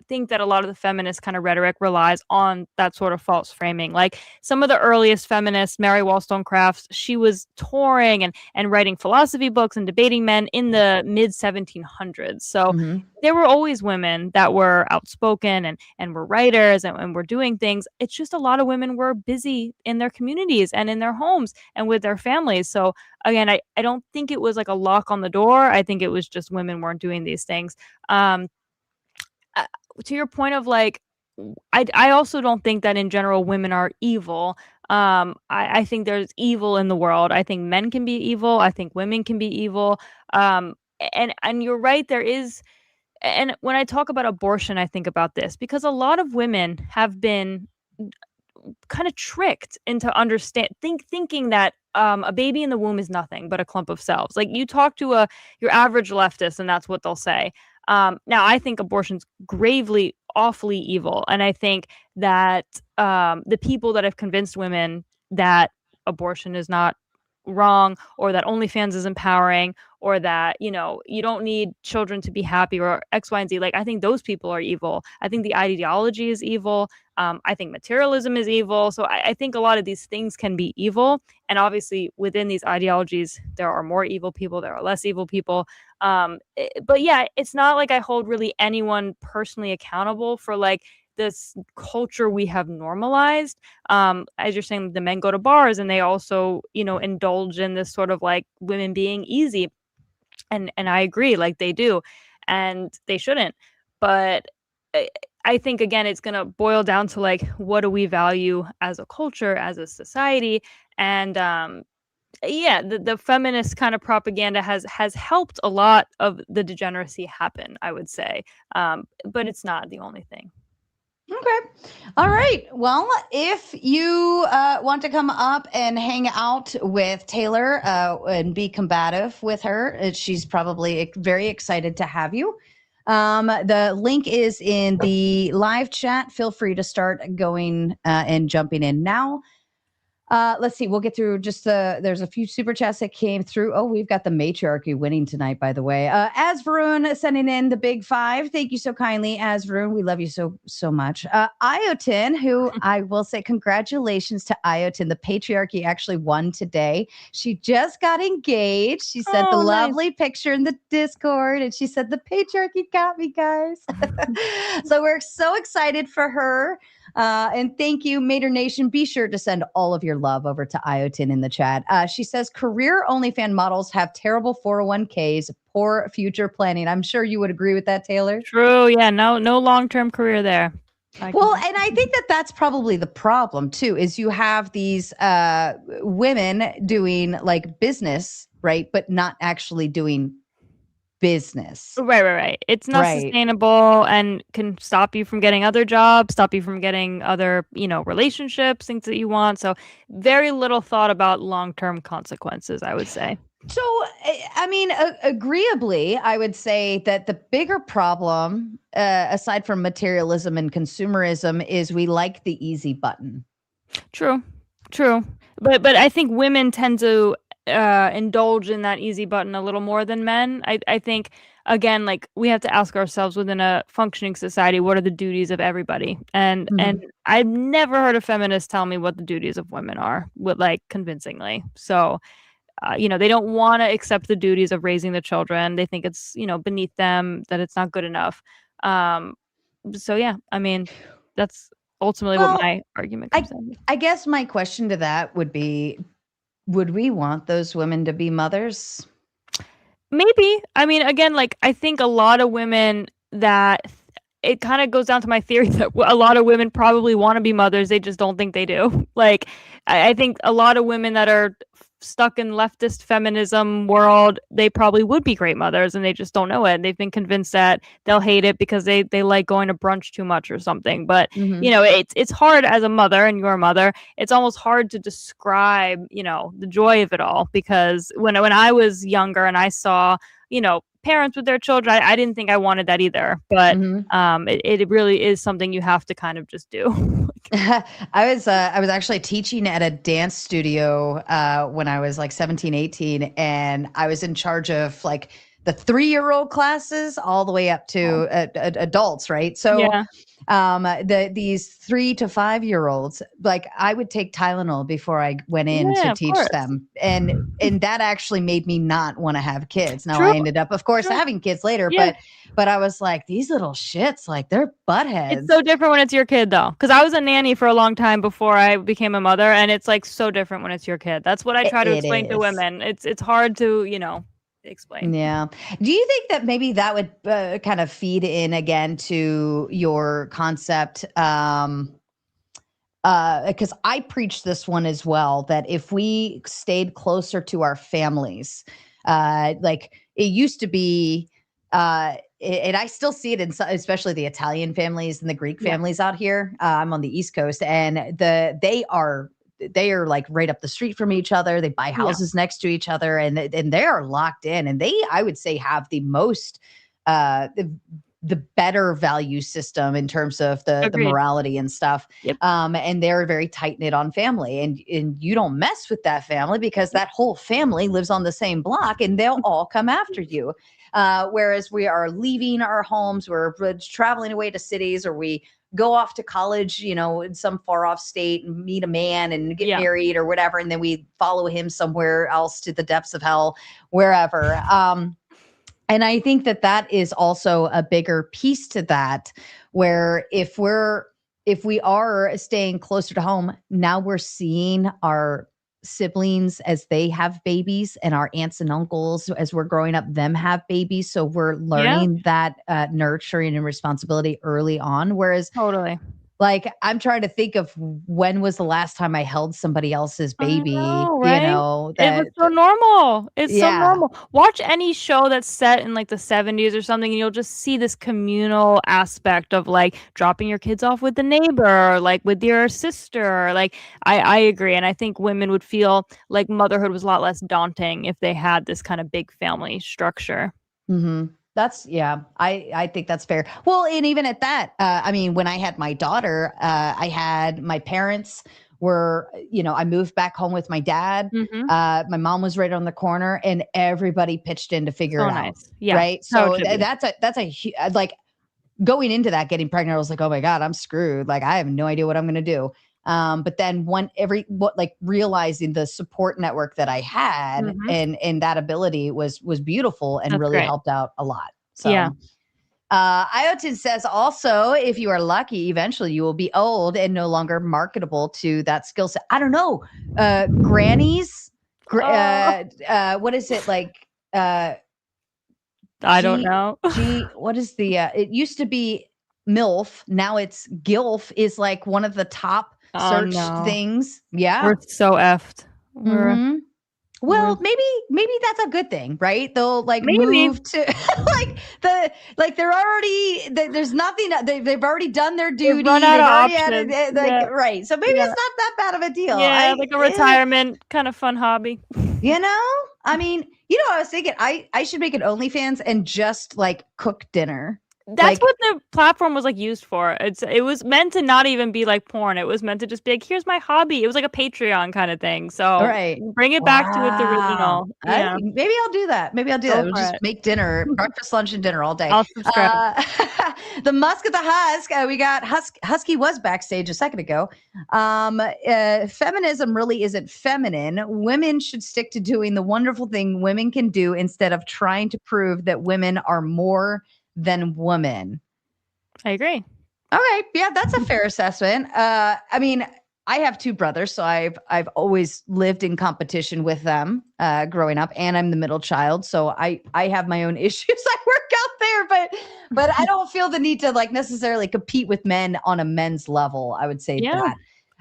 think that a lot of the feminist kind of rhetoric relies on that sort of false framing. Like, some of the earliest feminists, Mary Wollstonecraft, she was touring and writing philosophy books and debating men in the mid 1700s. So there were always women that were outspoken and were writers and were doing things. It's just a lot of women were busy in their communities and in their homes and with their families. So again, I don't think it was like a lock on the door. I think it was just women weren't doing these things. To your point of, like, I also don't think that in general women are evil. I think there's evil in the world. I think men can be evil. I think women can be evil. And you're right, there is. And when I talk about abortion, I think about this because a lot of women have been kind of tricked into thinking that a baby in the womb is nothing but a clump of cells. Like, you talk to your average leftist, and that's what they'll say. Now, I think abortion's gravely, awfully evil. And I think that the people that have convinced women that abortion is not wrong, or that OnlyFans is empowering, or that, you don't need children to be happy, or X, Y, and Z, like, I think those people are evil. I think the ideology is evil. I think materialism is evil. So I think a lot of these things can be evil. And obviously within these ideologies, there are more evil people, there are less evil people. But yeah, it's not like I hold really anyone personally accountable for, like, this culture we have normalized. As you're saying, the men go to bars and they also, indulge in this sort of, like, women being easy. And I agree, like, they do, and they shouldn't. But I think, again, it's going to boil down to, like, what do we value as a culture, as a society? And the feminist kind of propaganda has helped a lot of the degeneracy happen, I would say. But it's not the only thing. Okay. All right. Well, if you want to come up and hang out with Taylor and be combative with her, she's probably very excited to have you. The link is in the live chat. Feel free to start going and jumping in now. Let's see. We'll get through there's a few super chats that came through. Oh, we've got the matriarchy winning tonight, by the way. Asvarun sending in the big 5. Thank you so kindly, Asvarun. We love you so much. Iotin, who I will say congratulations to Iotin. The patriarchy actually won today. She just got engaged. She sent the lovely picture in the Discord, and she said the patriarchy got me, guys. So we're so excited for her. And thank you, Mater Nation. Be sure to send all of your love over to Iotin in the chat. She says, career OnlyFans models have terrible 401ks, poor future planning. I'm sure you would agree with that, Taylor. True. Yeah. No long-term career there. Well, and I think that that's probably the problem too, is you have these women doing like business, right? But not actually doing business. Right. It's not sustainable and can stop you from getting other jobs, stop you from getting other, relationships, things that you want. So very little thought about long-term consequences, I would say. So, I mean, agreeably, I would say that the bigger problem, aside from materialism and consumerism, is we like the easy button. True. But I think women tend to indulge in that easy button a little more than men. I think, again, like we have to ask ourselves within a functioning society, what are the duties of everybody? And I've never heard a feminist tell me what the duties of women are, convincingly. So, they don't want to accept the duties of raising the children. They think it's, beneath them, that it's not good enough. So yeah, I mean, that's ultimately what my argument comes down to. I guess my question to that would be, would we want those women to be mothers? Maybe. I mean, again, I think a lot of women that it kind of goes down to my theory that a lot of women probably want to be mothers. They just don't think they do. I think a lot of women that are stuck in leftist feminism world, they probably would be great mothers and they just don't know it. They've been convinced that they'll hate it because they like going to brunch too much or something. But, it's hard as a mother, and you're a mother. It's almost hard to describe, the joy of it all, because when I was younger and I saw, parents with their children, I didn't think I wanted that either. But it really is something you have to kind of just do. I was actually teaching at a dance studio when I was 17, 18, and I was in charge of the 3-year-old classes all the way up to adults, right? So these 3 to 5-year-olds, I would take Tylenol before I went in to teach them, and that actually made me not want to have kids. Now I ended up, of course, having kids later, but I was like, these little shits, they're buttheads. It's so different when it's your kid, though, because I was a nanny for a long time before I became a mother, and it's so different when it's your kid. That's what I try to explain to women. It's hard to explain. Yeah. Do you think that maybe that would kind of feed in again to your concept? Because I preach this one as well, that if we stayed closer to our families, it used to be, and I still see it in especially the Italian families and the Greek families out here. I'm on the East Coast, and they are right up the street from each other. They buy houses next to each other, and they are locked in. And they, I would say, have the most, the better value system in terms of the morality and stuff. And they're very tight knit on family, and you don't mess with that family because that whole family lives on the same block, and they'll all come after you. Whereas we are leaving our homes, we're traveling away to cities, or we go off to college, in some far off state and meet a man and get married or whatever. And then we follow him somewhere else to the depths of hell, wherever. And I think that is also a bigger piece to that, where if we are staying closer to home, now we're seeing our siblings as they have babies, and our aunts and uncles as we're growing up, them have babies. So we're learning that nurturing and responsibility early on. Whereas Like, I'm trying to think of when was the last time I held somebody else's baby, know, right? you know, It was that, so normal. It's so yeah. normal. Watch any show that's set in like the 70s or something, and you'll just see this communal aspect of like dropping your kids off with the neighbor, or, like with your sister. Like, I agree. And I think women would feel like motherhood was a lot less daunting if they had this kind of big family structure. Mm-hmm. That's, yeah, I think that's fair. Well, and even at that, I mean, when I had my daughter, I had my parents were, you know, I moved back home with my dad. Mhm. My mom was right on the corner, and everybody pitched in to figure So it out. nice. Yeah. Right. How So it should be. that's a like going into that, getting pregnant, I was like, oh my God, I'm screwed. Like, I have no idea what I'm going to do. But then realizing the support network that I had Mhm. and that ability was beautiful and That's really great. helped out a lot. So, Yeah. Iotin says also, if you are lucky, eventually you will be old and no longer marketable to that skill set. I don't know. Grannies, what is it like? I don't know. What is the, it used to be MILF. Now it's GILF is like one of the top searched things. Yeah. We're so effed. We're Mhm. Well, maybe that's a good thing, right? They'll like Maybe. move to they're already there's nothing they've already done their duty. They've run out of options. Yeah. Right. So maybe it's not that bad of a deal. Yeah, like a retirement kind of fun hobby. You know, I mean, you know, I was thinking I should make an OnlyFans and just like cook dinner. That's what the platform was like used for. It was meant to not even be like porn. It was meant to just be like, here's my hobby. It was like a Patreon kind of thing. So bring it back to its original. Yeah. Maybe I'll do that. We'll just make dinner, breakfast, lunch, and dinner all day. I'll subscribe. The Musk of the Husk. We got Husky was backstage a second ago. Feminism really isn't feminine. Women should stick to doing the wonderful thing women can do instead of trying to prove that women are more than women. I agree. Okay, yeah, that's a fair assessment. I mean, I have two brothers, so I've always lived in competition with them growing up, and I'm the middle child, so I have my own issues I work out there, but I don't feel the need to like necessarily compete with men on a men's level. I would say that.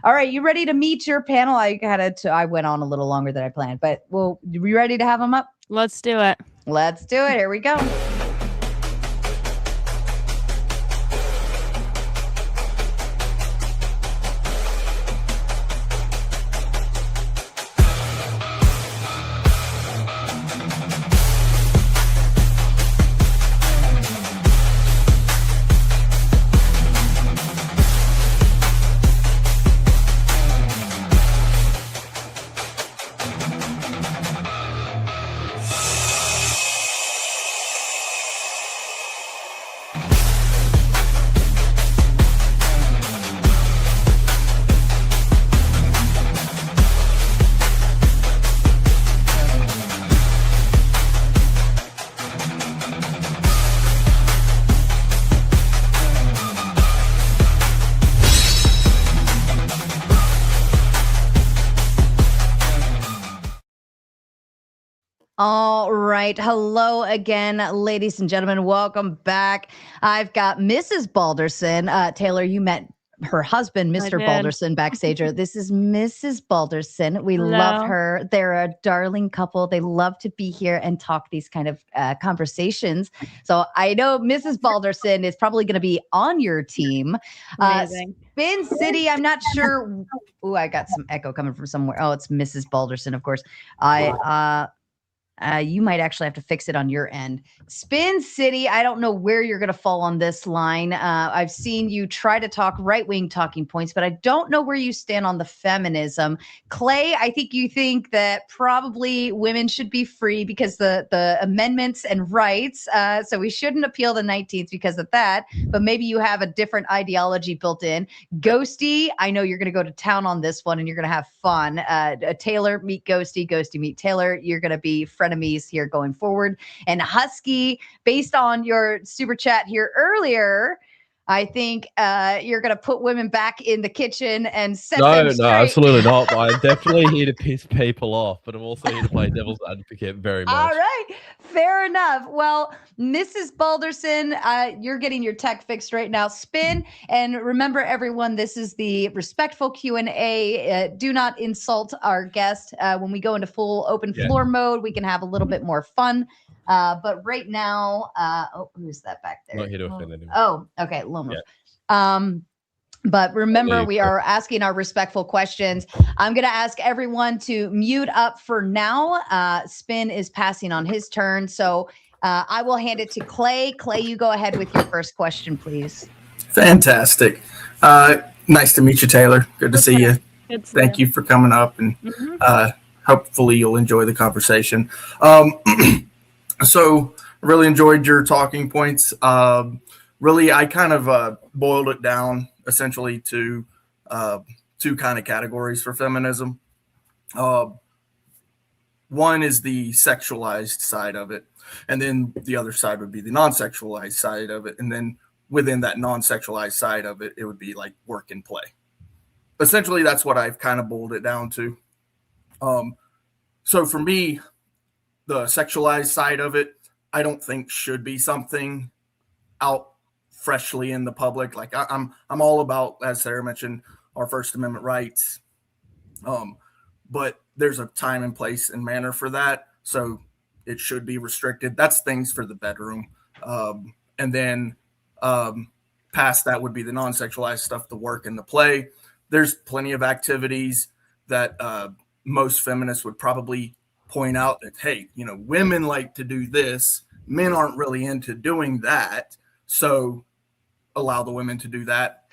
All right, you ready to meet your panel? I went on a little longer than I planned, but you ready to have them up? Let's do it. Let's do it. Here we go. All right. Hello again, ladies and gentlemen. Welcome back. I've got Mrs. Balderson. Taylor, you met her husband, Mr. Balderson, backstager. This is Mrs. Balderson. We love her. They're a darling couple. They love to be here and talk these kind of conversations. So I know Mrs. Balderson is probably going to be on your team. Spin City, I'm not sure. Oh, I got some echo coming from somewhere. Oh, it's Mrs. Balderson, of course. You might actually have to fix it on your end. Spin City, I don't know where you're going to fall on this line. I've seen you try to talk right-wing talking points, but I don't know where you stand on the feminism. Clay, I think you think that probably women should be free because the amendments and rights, so we shouldn't appeal the 19th because of that, but maybe you have a different ideology built in. Ghosty, I know you're going to go to town on this one and you're going to have fun. Taylor, meet Ghosty. Ghosty, meet Taylor. You're going to be frenemies here going forward. And Husky, based on your super chat here earlier, I think you're going to put women back in the kitchen and set them straight. No, absolutely not. I'm definitely here to piss people off, but I'm also here to play devil's advocate very much. All right, fair enough. Well, Mrs. Balderson, you're getting your tech fixed right now. Spin, and remember, everyone, this is the respectful Q&A. Do not insult our guest. When we go into full open floor mode, we can have a little bit more fun. But right now, who's that back there? Not here to offend anyone. Oh, okay, Lomov. But remember, we are asking our respectful questions. I'm going to ask everyone to mute up for now. Spin is passing on his turn. So I will hand it to Clay. Clay, you go ahead with your first question, please. Fantastic. Nice to meet you, Taylor. Good to see you. Thank you for coming up, and hopefully you'll enjoy the conversation. So really enjoyed your talking points. Really, I kind of boiled it down essentially to two kind of categories for feminism. One is the sexualized side of it, and then the other side would be the non-sexualized side of it. And then within that non-sexualized side of it, it would be like work and play. Essentially, that's what I've kind of boiled it down to. So for me, the sexualized side of it, I don't think should be something out freshly in the public. Like I'm all about, as Sarah mentioned, our First Amendment rights. But there's a time and place and manner for that. So it should be restricted. That's things for the bedroom. And then past that would be the non-sexualized stuff, the work and the play. There's plenty of activities that most feminists would probably point out that, hey, women like to do this. Men aren't really into doing that. So allow the women to do that.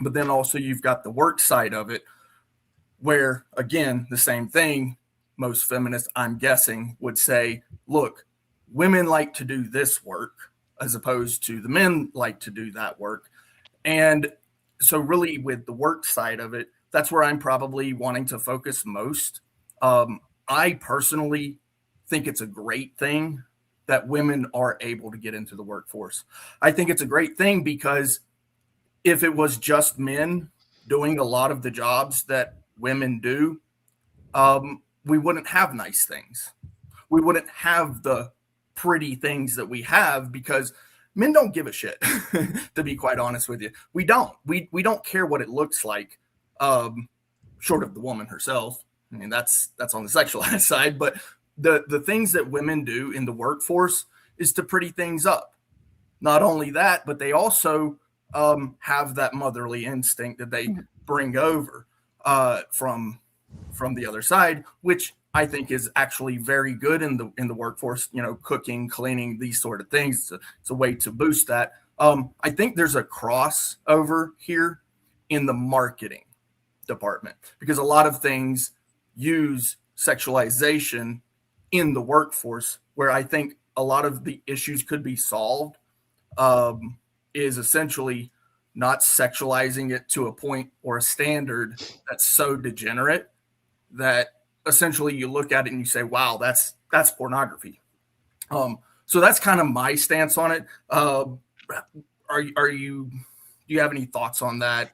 But then also you've got the work side of it, where, again, the same thing. Most feminists, I'm guessing, would say, look, women like to do this work as opposed to the men like to do that work. And so really with the work side of it, that's where I'm probably wanting to focus most. I personally think it's a great thing that women are able to get into the workforce. I think it's a great thing because if it was just men doing a lot of the jobs that women do, we wouldn't have nice things. We wouldn't have the pretty things that we have because men don't give a shit, to be quite honest with you. We don't. We don't care what it looks like, short of the woman herself. I mean, that's on the sexualized side, but the things that women do in the workforce is to pretty things up. Not only that, but they also have that motherly instinct that they bring over from the other side, which I think is actually very good in the workforce. Cooking, cleaning, these sort of things. It's a way to boost that. I think there's a crossover here in the marketing department because a lot of things use sexualization in the workforce, where I think a lot of the issues could be solved is essentially not sexualizing it to a point or a standard that's so degenerate that essentially you look at it and you say, wow, that's pornography. So that's kind of my stance on it. Do you have any thoughts on that?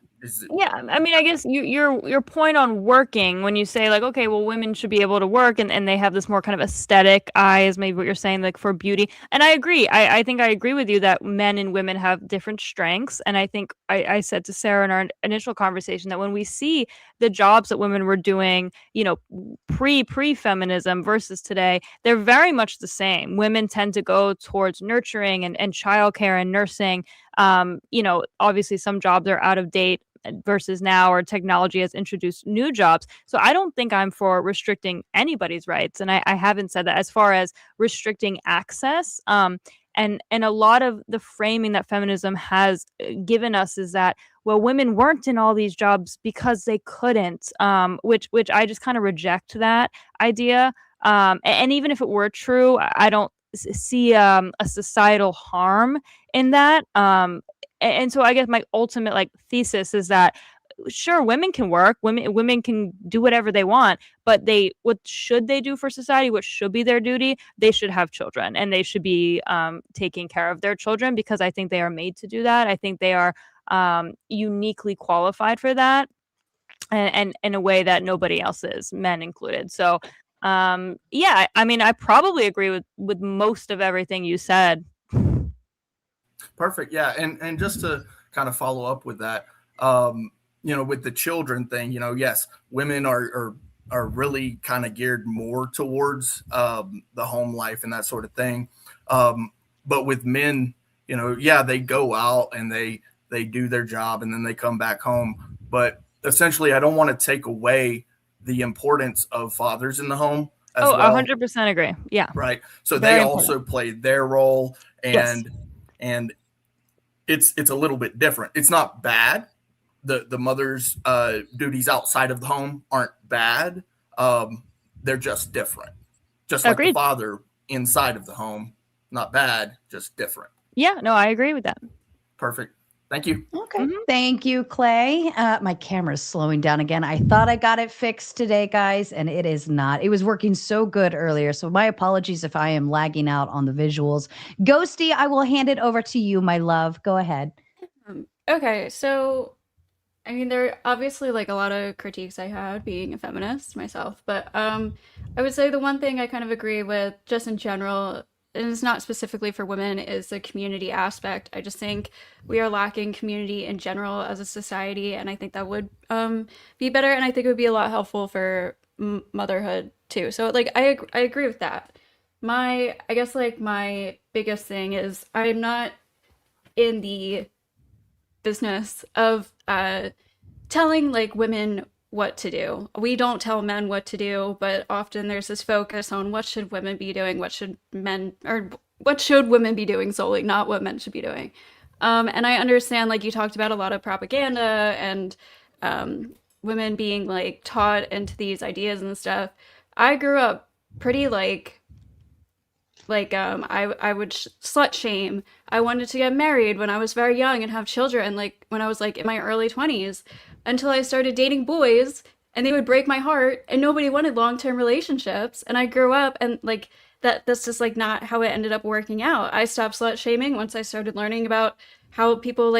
Yeah, I mean, I guess your point on working, when you say like, okay, well, women should be able to work and they have this more kind of aesthetic eye, is maybe what you're saying, like for beauty. And I agree. I think I agree with you that men and women have different strengths. And I think I said to Sarah in our initial conversation that when we see the jobs that women were doing, pre-feminism versus today, they're very much the same. Women tend to go towards nurturing and childcare and nursing. Obviously some jobs are out of date versus now, or technology has introduced new jobs. So I don't think I'm for restricting anybody's rights. And I haven't said that. As far as restricting access, and a lot of the framing that feminism has given us is that, well, women weren't in all these jobs because they couldn't, which I just kind of reject that idea. And even if it were true, I don't see a societal harm in that. And so I guess my ultimate thesis is that sure, women can work, women can do whatever they want, but what should they do for society? What should be their duty? They should have children, and they should be taking care of their children, because I think they are made to do that. I think they are uniquely qualified for that, and in a way that nobody else is, men included. So yeah, I mean, I probably agree with most of everything you said. Perfect. Yeah. And just to kind of follow up with that, with the children thing, yes, women are really kind of geared more towards the home life and that sort of thing. But with men, they go out and they do their job and then they come back home. But essentially, I don't want to take away the importance of fathers in the home as well. 100% agree. Yeah. Right. So Very they important. also play their role, and Yes. and it's a little bit different. It's not bad. The mother's duties outside of the home aren't bad. They're just different. Just like the father inside of the home, not bad, just different. Yeah, no, I agree with that. Perfect. Thank you. Okay. Thank you, Clay. My camera's slowing down again. I thought I got it fixed today, guys, and it is not. It was working so good earlier. So my apologies if I am lagging out on the visuals. Ghosty, I will hand it over to you, my love. Go ahead. Okay, so I mean, there are obviously like a lot of critiques I had being a feminist myself, but I would say the one thing I kind of agree with just in general, and it's not specifically for women, is the community aspect. I just think we are lacking community in general as a society, and I think that would be better, and I think it would be a lot helpful for motherhood too. So like I agree with that. I guess like my biggest thing is I'm not in the business of telling like women what to do. We don't tell men what to do, but often there's this focus on what should women be doing, what should women be doing solely, not what men should be doing. And I understand, like you talked about a lot of propaganda and women being like taught into these ideas and stuff. I grew up pretty I would slut shame. I wanted to get married when I was very young and have children, like when I was like in my early 20s, until I started dating boys and they would break my heart and nobody wanted long-term relationships. And I grew up and like that's just like not how it ended up working out. I stopped slut shaming once I started learning about how people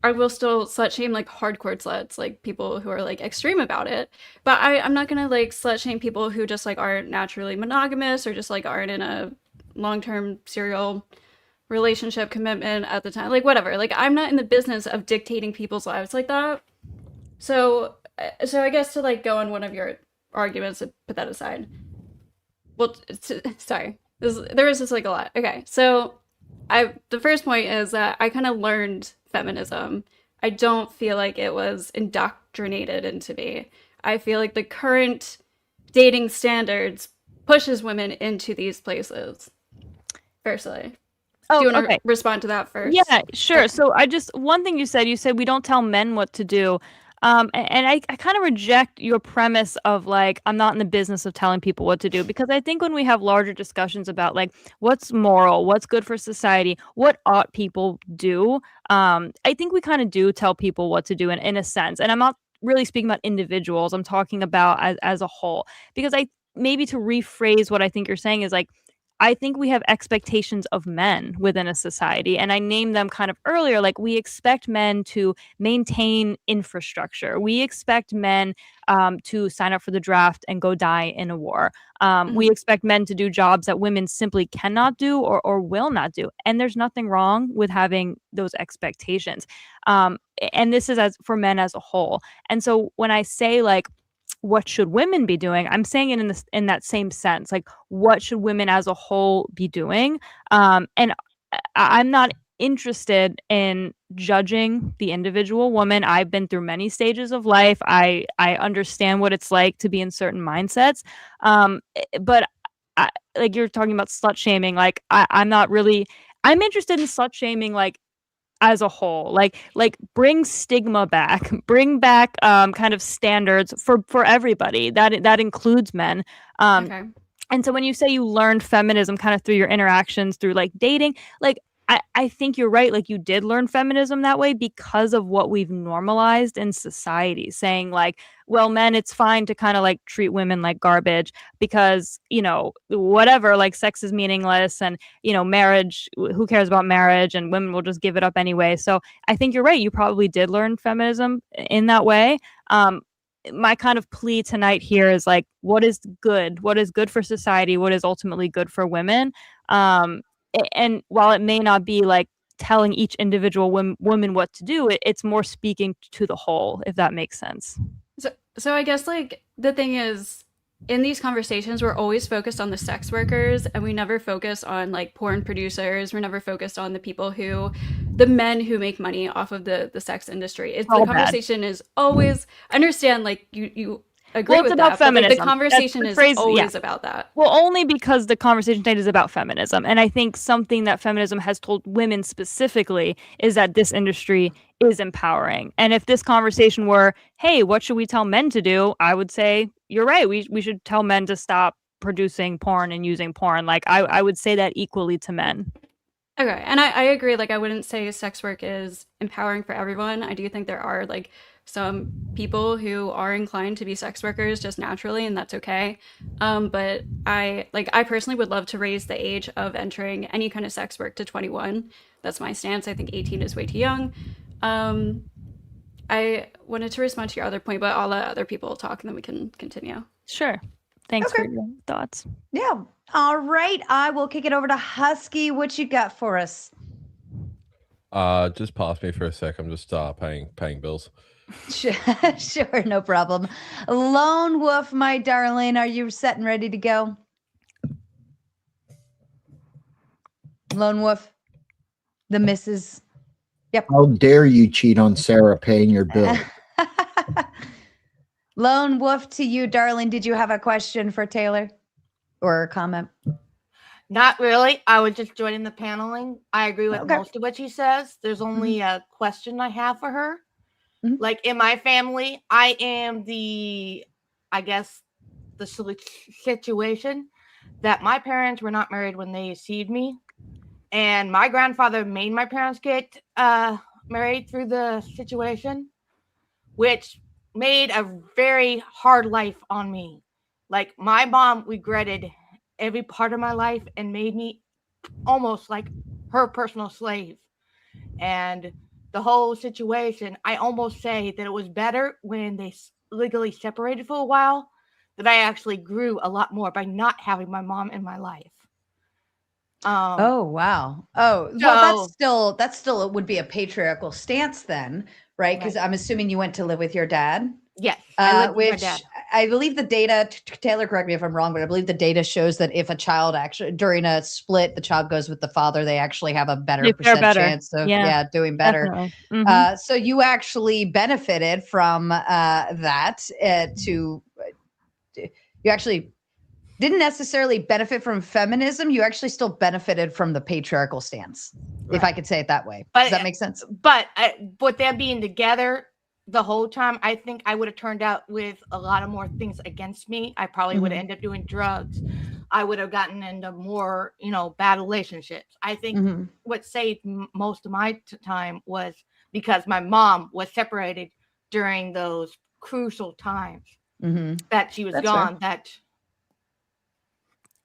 I will still slut shame like hardcore sluts, like people who are like extreme about it. But I'm not gonna like slut shame people who just like aren't naturally monogamous or just like aren't in a long-term serial relationship commitment at the time. Like whatever. Like I'm not in the business of dictating people's lives like that. So I guess to like go on one of your arguments and put that aside. Well, sorry. There is just like a lot. Okay, so the first point is that I kind of learned feminism. I don't feel like it was indoctrinated into me. I feel like the current dating standards pushes women into these places. Personally. Do you want to respond to that first? Yeah, sure. So one thing you said we don't tell men what to do. And I kind of reject your premise of like, I'm not in the business of telling people what to do, because I think when we have larger discussions about like what's moral, what's good for society, what ought people do, I think we kind of do tell people what to do in a sense. And I'm not really speaking about individuals. I'm talking about as a whole, because maybe to rephrase what I think you're saying is like, I think we have expectations of men within a society, and I named them kind of earlier. Like we expect men to maintain infrastructure. We expect men to sign up for the draft and go die in a war. We expect men to do jobs that women simply cannot do or will not do. And there's nothing wrong with having those expectations. And this is for men as a whole. And so when I say like, what should women be doing? I'm saying it in that same sense. Like, what should women as a whole be doing? And I'm not interested in judging the individual woman. I've been through many stages of life. I understand what it's like to be in certain mindsets. But like you're talking about slut shaming. Like I'm interested in slut shaming. Like, as a whole, like bring stigma back, bring back kind of standards for everybody. That includes men. Okay. And so when you say you learned feminism kind of through your interactions through like dating, like I think you're right. Like, you did learn feminism that way because of what we've normalized in society, saying like, well, men, it's fine to kind of like treat women like garbage because, you know, whatever, like sex is meaningless and, you know, marriage, who cares about marriage, and women will just give it up anyway. So I think you're right. You probably did learn feminism in that way. My kind of plea tonight here is like, what is good? What is good for society? What is ultimately good for women? And while it may not be like telling each individual woman what to do, it's more speaking to the whole, if that makes sense. So I guess like the thing is, in these conversations, we're always focused on the sex workers, and we never focus on like porn producers. We're never focused on the men who make money off of the sex industry. It's the conversation is always, I understand like you agree with that, but like, the conversation is always about that. Well, only because the conversation tonight is about feminism. And I think something that feminism has told women specifically is that this industry is empowering. And if this conversation were, hey, what should we tell men to do? I would say, you're right. We should tell men to stop producing porn and using porn. Like, I would say that equally to men. Okay. And I agree. Like, I wouldn't say sex work is empowering for everyone. I do think there are like some people who are inclined to be sex workers just naturally, and that's okay. But I personally would love to raise the age of entering any kind of sex work to 21. That's my stance. I think 18 is way too young. I wanted to respond to your other point, but I'll let other people talk and then we can continue. Sure. Thanks for your thoughts. Yeah. All right. I will kick it over to Husky. What you got for us? Just pass me for a sec. I'm just paying bills. Sure, no problem. Lone Wolf, my darling, are you set and ready to go? Lone Wolf, the missus. Yep. How dare you cheat on Sarah paying your bill? Lone Wolf, to you, darling. Did you have a question for Taylor or a comment? Not really. I was just joining the paneling. I agree with most of what she says. There's only a question I have for her. Like, in my family, I am the situation that my parents were not married when they seed me. And my grandfather made my parents get married through the situation, which made a very hard life on me. Like, my mom regretted every part of my life and made me almost like her personal slave. And the whole situation, I almost say that it was better when they legally separated for a while, that I actually grew a lot more by not having my mom in my life. Oh, wow. Oh, well, that's still it would be a patriarchal stance then, right? Because I'm assuming you went to live with your dad. Yes, I lived with my dad. I believe the data, Taylor, correct me if I'm wrong, but I believe the data shows that if a child actually, during a split, the child goes with the father, they actually have a better chance of doing better. So you actually benefited from that you actually didn't necessarily benefit from feminism. You actually still benefited from the patriarchal stance, if I could say it that way. Does that make sense? But with them being together the whole time, I think I would have turned out with a lot of more things against me. I probably would have ended up doing drugs. I would have gotten into more, bad relationships. I think what saved most of my time was because my mom was separated during those crucial times that she was gone. Fair.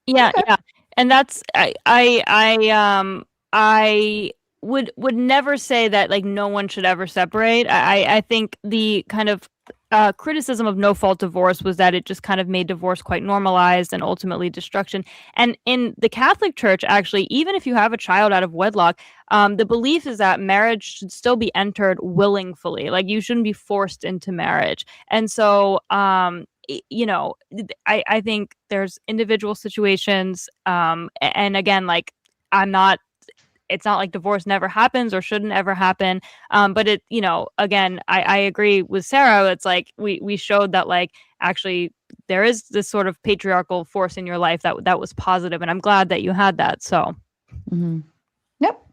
Yeah. And that's I would never say that like no one should ever separate. I think the kind of criticism of no fault divorce was that it just kind of made divorce quite normalized and ultimately destruction. And in the Catholic Church, actually, even if you have a child out of wedlock, the belief is that marriage should still be entered willingly. Like, you shouldn't be forced into marriage. And so I think there's individual situations. And again, like, it's not like divorce never happens or shouldn't ever happen. But it, again, I agree with Sarah. It's like we showed that like actually there is this sort of patriarchal force in your life that was positive, and I'm glad that you had that. So. Yep.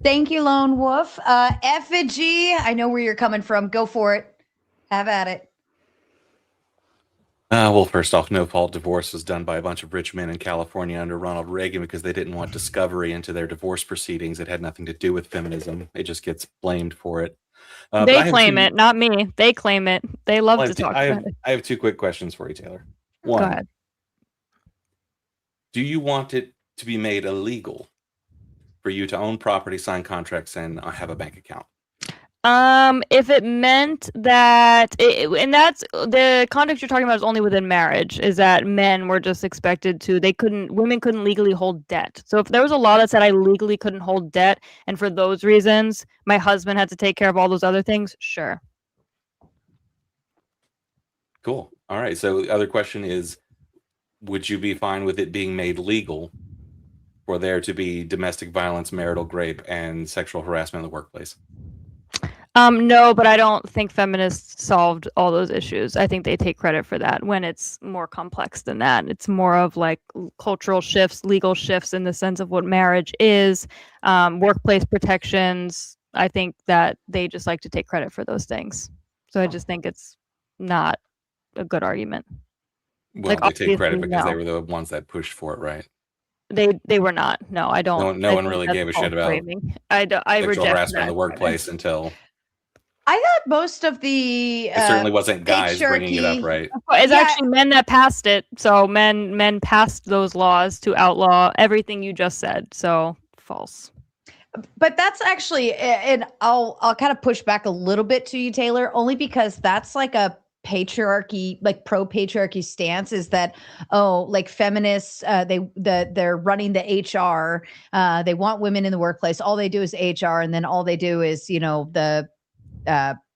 Thank you, Lone Wolf. Effigy, I know where you're coming from. Go for it. Have at it. Well, first off, no-fault divorce was done by a bunch of rich men in California under Ronald Reagan because they didn't want discovery into their divorce proceedings. It had nothing to do with feminism. It just gets blamed for it. They claim it, not me. They claim it. They love to talk about it. I have two quick questions for you, Taylor. Go One, ahead. do you want it to be made illegal for you to own property, sign contracts, and have a bank account? If it meant that, and that's the context you're talking about is only within marriage, is that men were just expected to, women couldn't legally hold debt. So if there was a law that said I legally couldn't hold debt, and for those reasons, my husband had to take care of all those other things, sure. Cool. All right. So the other question is, would you be fine with it being made legal for there to be domestic violence, marital rape, and sexual harassment in the workplace? No, but I don't think feminists solved all those issues. I think they take credit for that when it's more complex than that. It's more of like cultural shifts, legal shifts in the sense of what marriage is, workplace protections. I think that they just like to take credit for those things. So I just think it's not a good argument. Well, they take credit because they were the ones that pushed for it, right? They were not. No, I don't. No one really gave a shit about sexual harassment in the workplace until. I thought most of the it certainly wasn't guys bringing it up, right? It's actually men that passed it. So men passed those laws to outlaw everything you just said. So false. But that's actually, and I'll kind of push back a little bit to you, Taylor, only because that's like a patriarchy, like pro-patriarchy stance, is that, like feminists, they're running the HR, they want women in the workplace, all they do is HR, and then all they do is,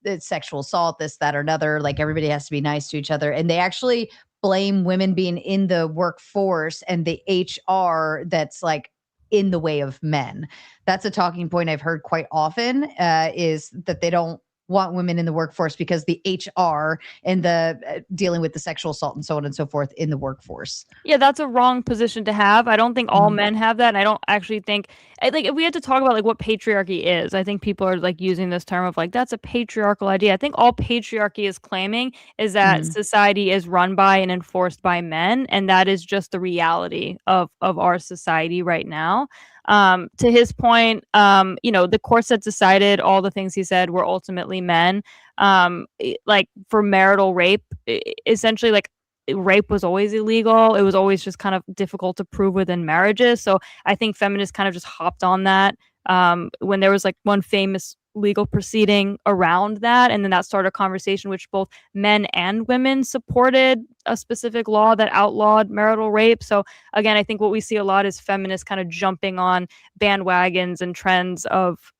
it's sexual assault, this, that, or another. Like everybody has to be nice to each other. And they actually blame women being in the workforce and the HR that's like in the way of men. That's a talking point I've heard quite often, is that they don't want women in the workforce because the HR and the dealing with the sexual assault and so on and so forth in the workforce. Yeah, that's a wrong position to have. I don't think all men have that. And I don't actually think, like, if we had to talk about like what patriarchy is, I think people are like using this term of like, that's a patriarchal idea. I think all patriarchy is claiming is that society is run by and enforced by men. And that is just the reality of our society right now. To his point, the courts that decided all the things he said were ultimately men. Like for marital rape, essentially, like rape was always illegal. It was always just kind of difficult to prove within marriages. So I think feminists kind of just hopped on that when there was like one famous legal proceeding around that, and then that started a conversation which both men and women supported a specific law that outlawed marital rape. So again, I think what we see a lot is feminists kind of jumping on bandwagons and trends of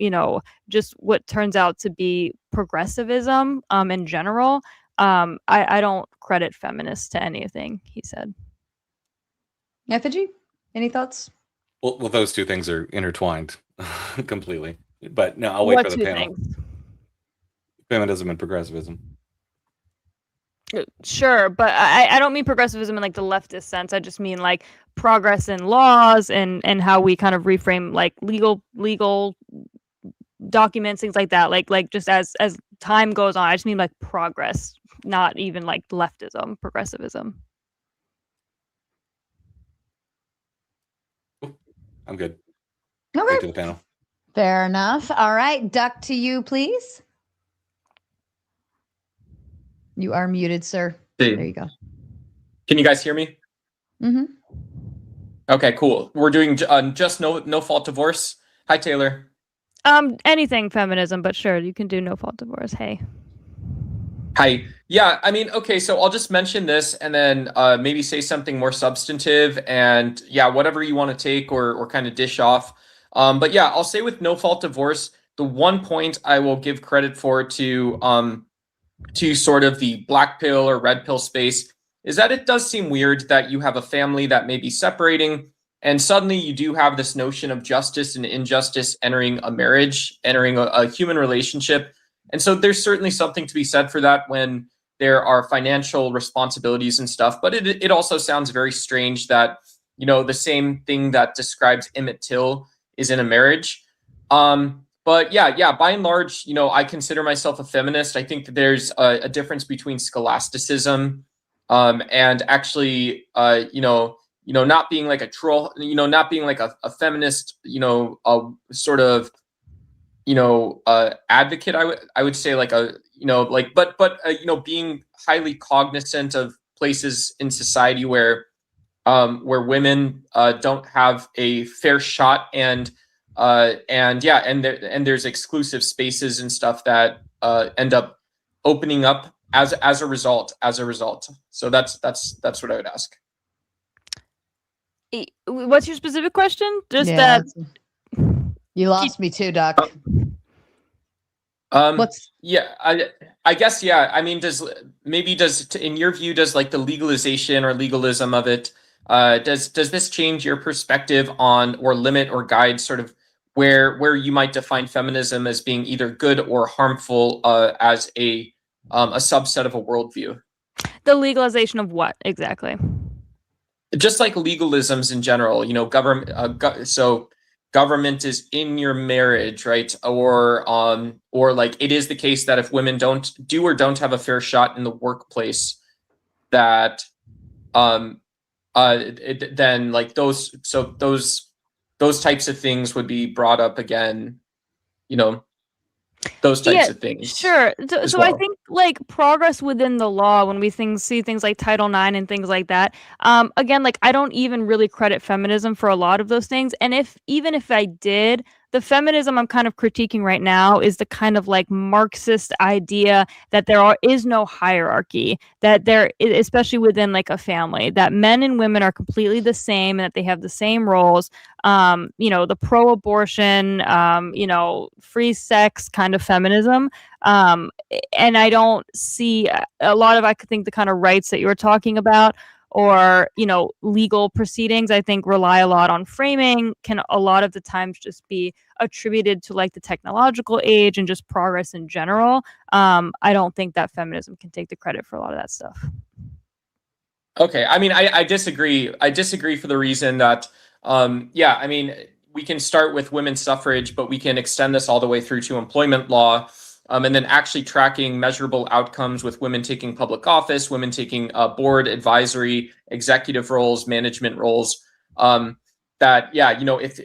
just what turns out to be progressivism in general. I don't credit feminists to anything he said. Effigy, any thoughts? Well, those two things are intertwined completely. But no, I'll wait for the panel. Feminism and progressivism. Sure, but I don't mean progressivism in like the leftist sense. I just mean like progress in laws and how we kind of reframe like legal documents, things like that. Like just as time goes on, I just mean like progress, not even like leftism, progressivism. I'm good. Okay. Wait to the panel. Fair enough. All right, Duck, to you, please. You are muted, sir. There you go. Can you guys hear me? Mm-hmm. Okay, cool. We're doing just no fault divorce. Hi, Taylor. Anything feminism, but sure, you can do no fault divorce. Hey. Hi. Yeah, I mean, okay, so I'll just mention this and then maybe say something more substantive, and yeah, whatever you want to take or kind of dish off. But yeah, I'll say with no fault divorce, the one point I will give credit for to sort of the black pill or red pill space is that it does seem weird that you have a family that may be separating and suddenly you do have this notion of justice and injustice entering a marriage, entering a human relationship. And so there's certainly something to be said for that when there are financial responsibilities and stuff. But it also sounds very strange that, the same thing that describes Emmett Till is in a marriage. But yeah, by and large, I consider myself a feminist. I think that there's a difference between scholasticism and actually, not being like a troll, not being like a feminist, sort of, advocate. I would say like a, being highly cognizant of places in society where women don't have a fair shot, and there's exclusive spaces and stuff that end up opening up as a result. So that's what I would ask. What's your specific question? Just Yeah, that you lost me too, Doc. Yeah, I guess, yeah. I mean, does in your view, does like the legalization or legalism of it, does this change your perspective on, or limit or guide sort of where you might define feminism as being either good or harmful as a subset of a worldview? the legalization of what exactly? Just like legalisms in general, government. So government is in your marriage, right? Or like it is the case that if women don't have a fair shot in the workplace, that then like those types of things would be brought up again, those types of things. Sure. So I think like progress within the law, when we see things like Title IX and things like that, again, like I don't even really credit feminism for a lot of those things. And even if I did, the feminism I'm kind of critiquing right now is the kind of like Marxist idea that there is no hierarchy, that there, especially within like a family, that men and women are completely the same and that they have the same roles. The pro-abortion, free sex kind of feminism. And I don't see a lot of, I think, the kind of rights that you were talking about, or legal proceedings, I think rely a lot on framing, can a lot of the times just be attributed to like the technological age and just progress in general. I don't think that feminism can take the credit for a lot of that stuff. Okay, I mean, I disagree. I disagree for the reason that, I mean, we can start with women's suffrage, but we can extend this all the way through to employment law. And then actually tracking measurable outcomes with women taking public office, women taking board, advisory, executive roles, management roles. If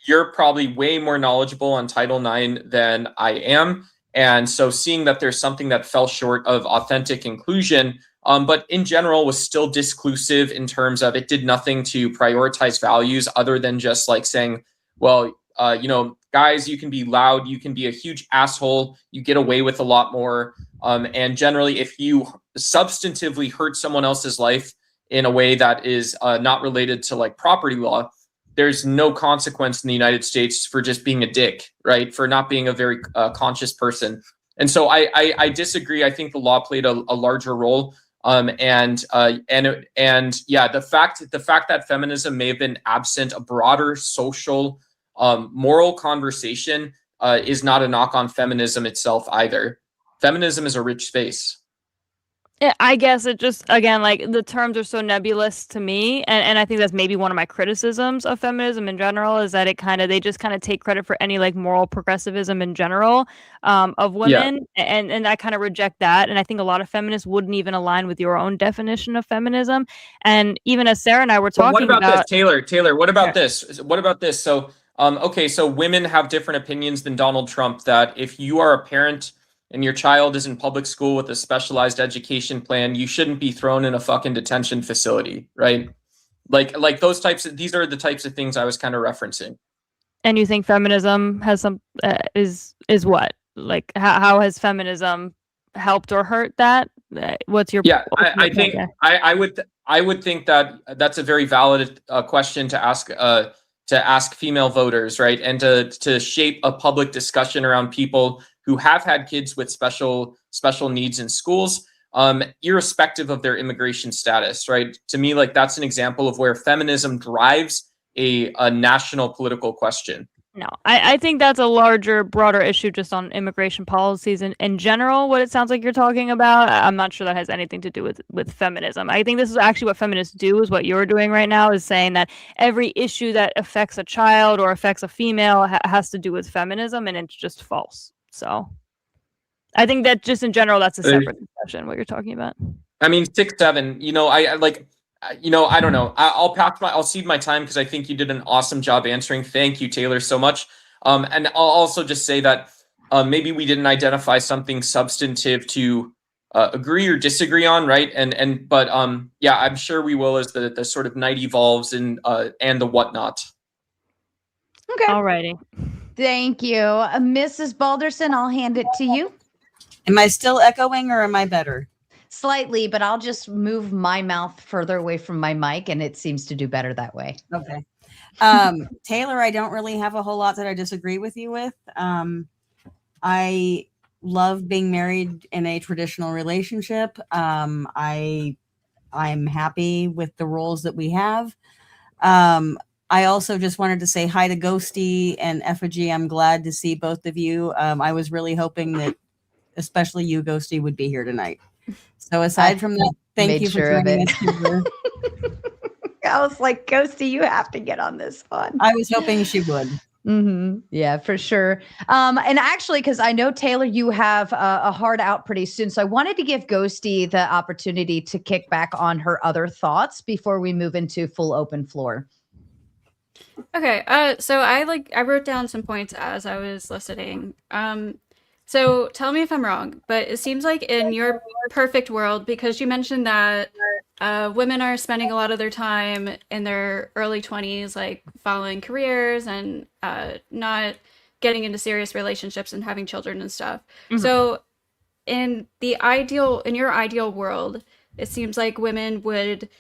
you're probably way more knowledgeable on Title IX than I am, and so seeing that there's something that fell short of authentic inclusion, but in general was still disclusive in terms of it did nothing to prioritize values other than just like saying, well, guys, you can be loud, you can be a huge asshole, you get away with a lot more. And generally, if you substantively hurt someone else's life in a way that is not related to like property law, there's no consequence in the United States for just being a dick, right? For not being a very conscious person. And so I disagree. I think the law played a larger role. The fact that feminism may have been absent a broader social moral conversation is not a knock on feminism itself either. Feminism is a rich space. Yeah, I guess it just, again, like the terms are so nebulous to me, and I think that's maybe one of my criticisms of feminism in general, is that they just kind of take credit for any like moral progressivism in general of women, and I kind of reject that, and I think a lot of feminists wouldn't even align with your own definition of feminism. And even as Sarah and I were talking about this, Taylor, what about this? What about this? So so women have different opinions than Donald Trump, that if you are a parent and your child is in public school with a specialized education plan, you shouldn't be thrown in a fucking detention facility, right? Like those types of, these are the types of things I was kind of referencing. And you think feminism has some is what? Like how has feminism helped or hurt that? What's your I think I would think that that's a very valid question to ask female voters, right? And to shape a public discussion around people who have had kids with special needs in schools, irrespective of their immigration status, right? To me, like that's an example of where feminism drives a national political question. No, I think that's a larger, broader issue just on immigration policies in general, what it sounds like you're talking about. I'm not sure that has anything to do with feminism. I think this is actually what feminists do, is what you're doing right now, is saying that every issue that affects a child or affects a female has to do with feminism, and it's just false. So I think that just in general, that's a separate discussion, what you're talking about. I mean, 6, 7. You know, I like. You know, I don't know. I'll cede my time because I think you did an awesome job answering. Thank you, Taylor, so much. And I'll also just say that maybe we didn't identify something substantive to agree or disagree on, right? But yeah, I'm sure we will as the sort of night evolves and the whatnot. Okay. Alrighty. Thank you. Mrs. Balderson, I'll hand it to you. Am I still echoing or am I better? Slightly, but I'll just move my mouth further away from my mic, and it seems to do better that way. Okay. Taylor, I don't really have a whole lot that I disagree with you with. I love being married in a traditional relationship. I'm happy with the roles that we have. I also just wanted to say hi to Ghosty and Effigy. I'm glad to see both of you. I was really hoping that especially you, Ghosty, would be here tonight. So aside from that, thank you for joining us. I was like, Ghosty, you have to get on this one. I was hoping she would. Yeah, for sure. And actually, because I know, Taylor, you have a hard out pretty soon. So I wanted to give Ghosty the opportunity to kick back on her other thoughts before we move into full open floor. Okay, so I wrote down some points as I was listening. So tell me if I'm wrong, but it seems like in your perfect world, because you mentioned that women are spending a lot of their time in their early 20s, like following careers and not getting into serious relationships and having children and stuff. Mhm. So in your ideal world, it seems like women would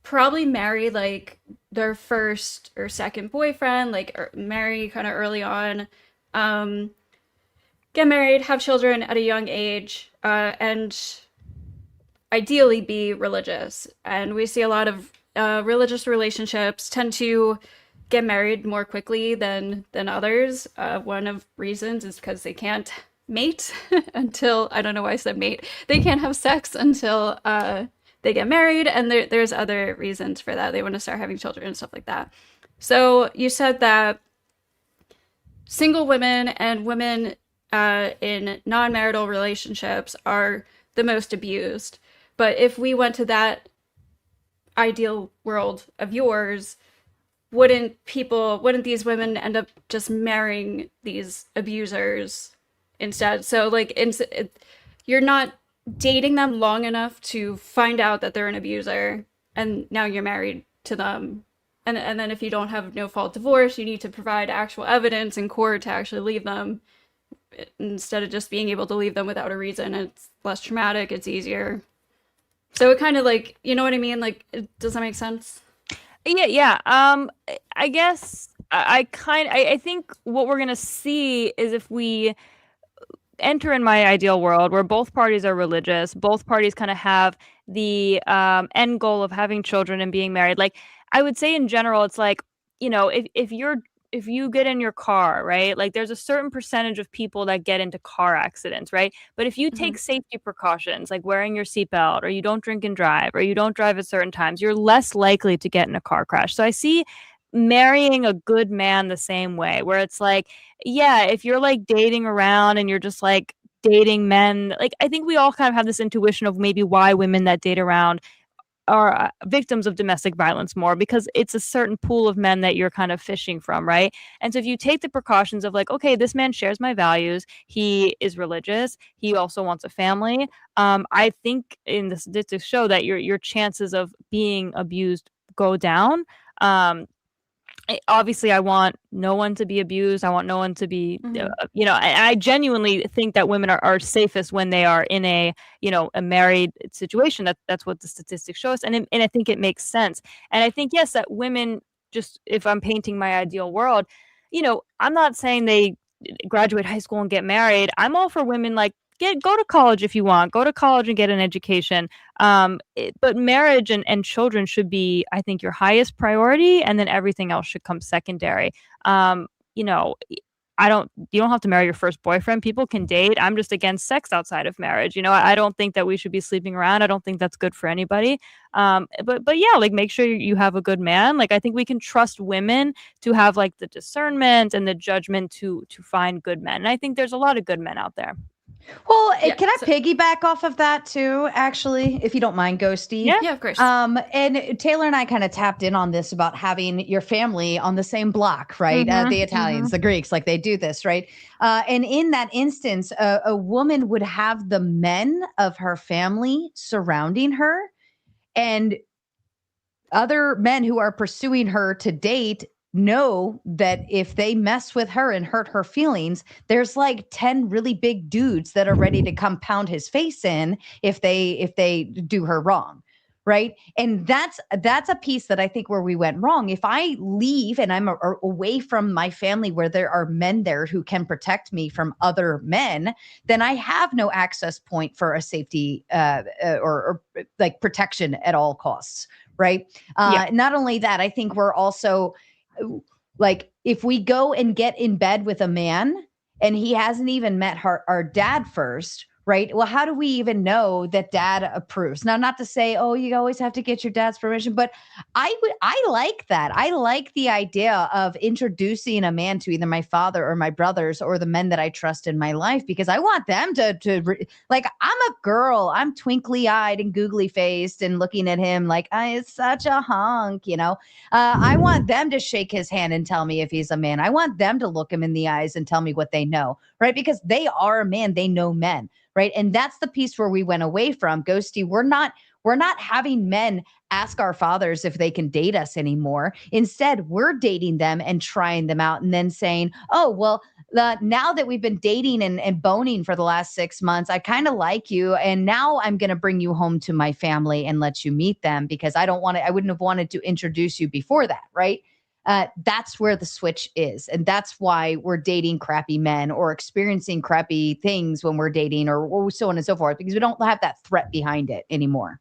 probably marry like their first or second boyfriend, like marry kind of early on, get married, have children at a young age, and ideally be religious. And we see a lot of religious relationships tend to get married more quickly than others. One of reasons is because they can't mate until, I don't know why I said mate, they can't have sex until they get married, and there's other reasons for that. They want to start having children and stuff like that. So you said that single women and women in non-marital relationships are the most abused. But if we went to that ideal world of yours, wouldn't these women end up just marrying these abusers instead? So like you're not dating them long enough to find out that they're an abuser, and now you're married to them. And then if you don't have no-fault divorce, you need to provide actual evidence in court to actually leave them, instead of just being able to leave them without a reason. It's less traumatic, it's easier. So it kind of like, you know what I mean? Like, does that make sense? Yeah. I guess I think what we're gonna see is if we enter in my ideal world where both parties are religious, both parties kind of have the end goal of having children and being married. Like, I would say in general, it's like, you know, if you get in your car, right? Like there's a certain percentage of people that get into car accidents, right? But if you take safety precautions, like wearing your seatbelt, or you don't drink and drive, or you don't drive at certain times, you're less likely to get in a car crash. So I see marrying a good man the same way, where it's like, yeah, if you're like dating around and you're just like dating men, like I think we all kind of have this intuition of maybe why women that date around are victims of domestic violence more, because it's a certain pool of men that you're kind of fishing from, right? And so if you take the precautions of like, okay, this man shares my values, he is religious, he also wants a family, I think in the statistics show that your chances of being abused go down. Obviously, I want no one to be abused. I want no one to be, you know, I genuinely think that women are safest when they are in a, you know, a married situation. That's what the statistics show us. And I think it makes sense. And I think, yes, that women, just if I'm painting my ideal world, you know, I'm not saying they graduate high school and get married. I'm all for women like, go to college if you want, go to college and get an education. But marriage and children should be, I think, your highest priority, and then everything else should come secondary. You know, you don't have to marry your first boyfriend. People can date. I'm just against sex outside of marriage. You know, I don't think that we should be sleeping around. I don't think that's good for anybody. But yeah, like make sure you have a good man. Like I think we can trust women to have like the discernment and the judgment to find good men. And I think there's a lot of good men out there. Well, can I piggyback off of that too, actually, if you don't mind, Ghosty? Yeah, of course. And Taylor and I kind of tapped in on this about having your family on the same block, right? The Italians, the Greeks, like they do this, right? And in that instance, a woman would have the men of her family surrounding her, and other men who are pursuing her to date know that if they mess with her and hurt her feelings, there's like 10 really big dudes that are ready to come pound his face in if they do her wrong. Right. And that's a piece that I think where we went wrong. If I leave and I'm away from my family where there are men there who can protect me from other men, then I have no access point for a safety or like protection at all costs. Right. Not only that, I think we're also like, if we go and get in bed with a man and he hasn't even met our dad first, right? Well, how do we even know that dad approves? Now, not to say, oh, you always have to get your dad's permission, but I like that. I like the idea of introducing a man to either my father or my brothers or the men that I trust in my life, because I want them to like, I'm a girl, I'm twinkly eyed and googly faced and looking at him like, it's such a hunk, you know. I want them to shake his hand and tell me if he's a man. I want them to look him in the eyes and tell me what they know, right? Because they are a man, they know men. Right. And that's the piece where we went away from. Ghosty, we're not having men ask our fathers if they can date us anymore. Instead, we're dating them and trying them out and then saying, oh, well, now that we've been dating and boning for the last 6 months, I kind of like you. And now I'm going to bring you home to my family and let you meet them, because I wouldn't have wanted to introduce you before that. Right. That's where the switch is. And that's why we're dating crappy men or experiencing crappy things when we're dating or so on and so forth, because we don't have that threat behind it anymore.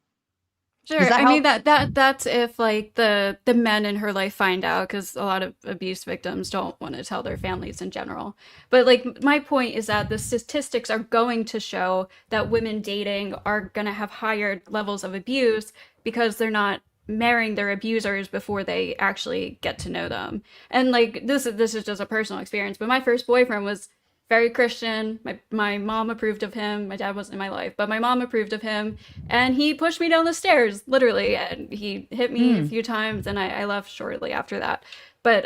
Sure. I mean, that's if like the men in her life find out, because a lot of abuse victims don't want to tell their families in general. But like, my point is that the statistics are going to show that women dating are going to have higher levels of abuse because they're not marrying their abusers before they actually get to know them. And like, this is just a personal experience, but my first boyfriend was very Christian. My mom approved of him. My dad wasn't in my life, but my mom approved of him, and he pushed me down the stairs, literally, and he hit me a few times, and I left shortly after that. But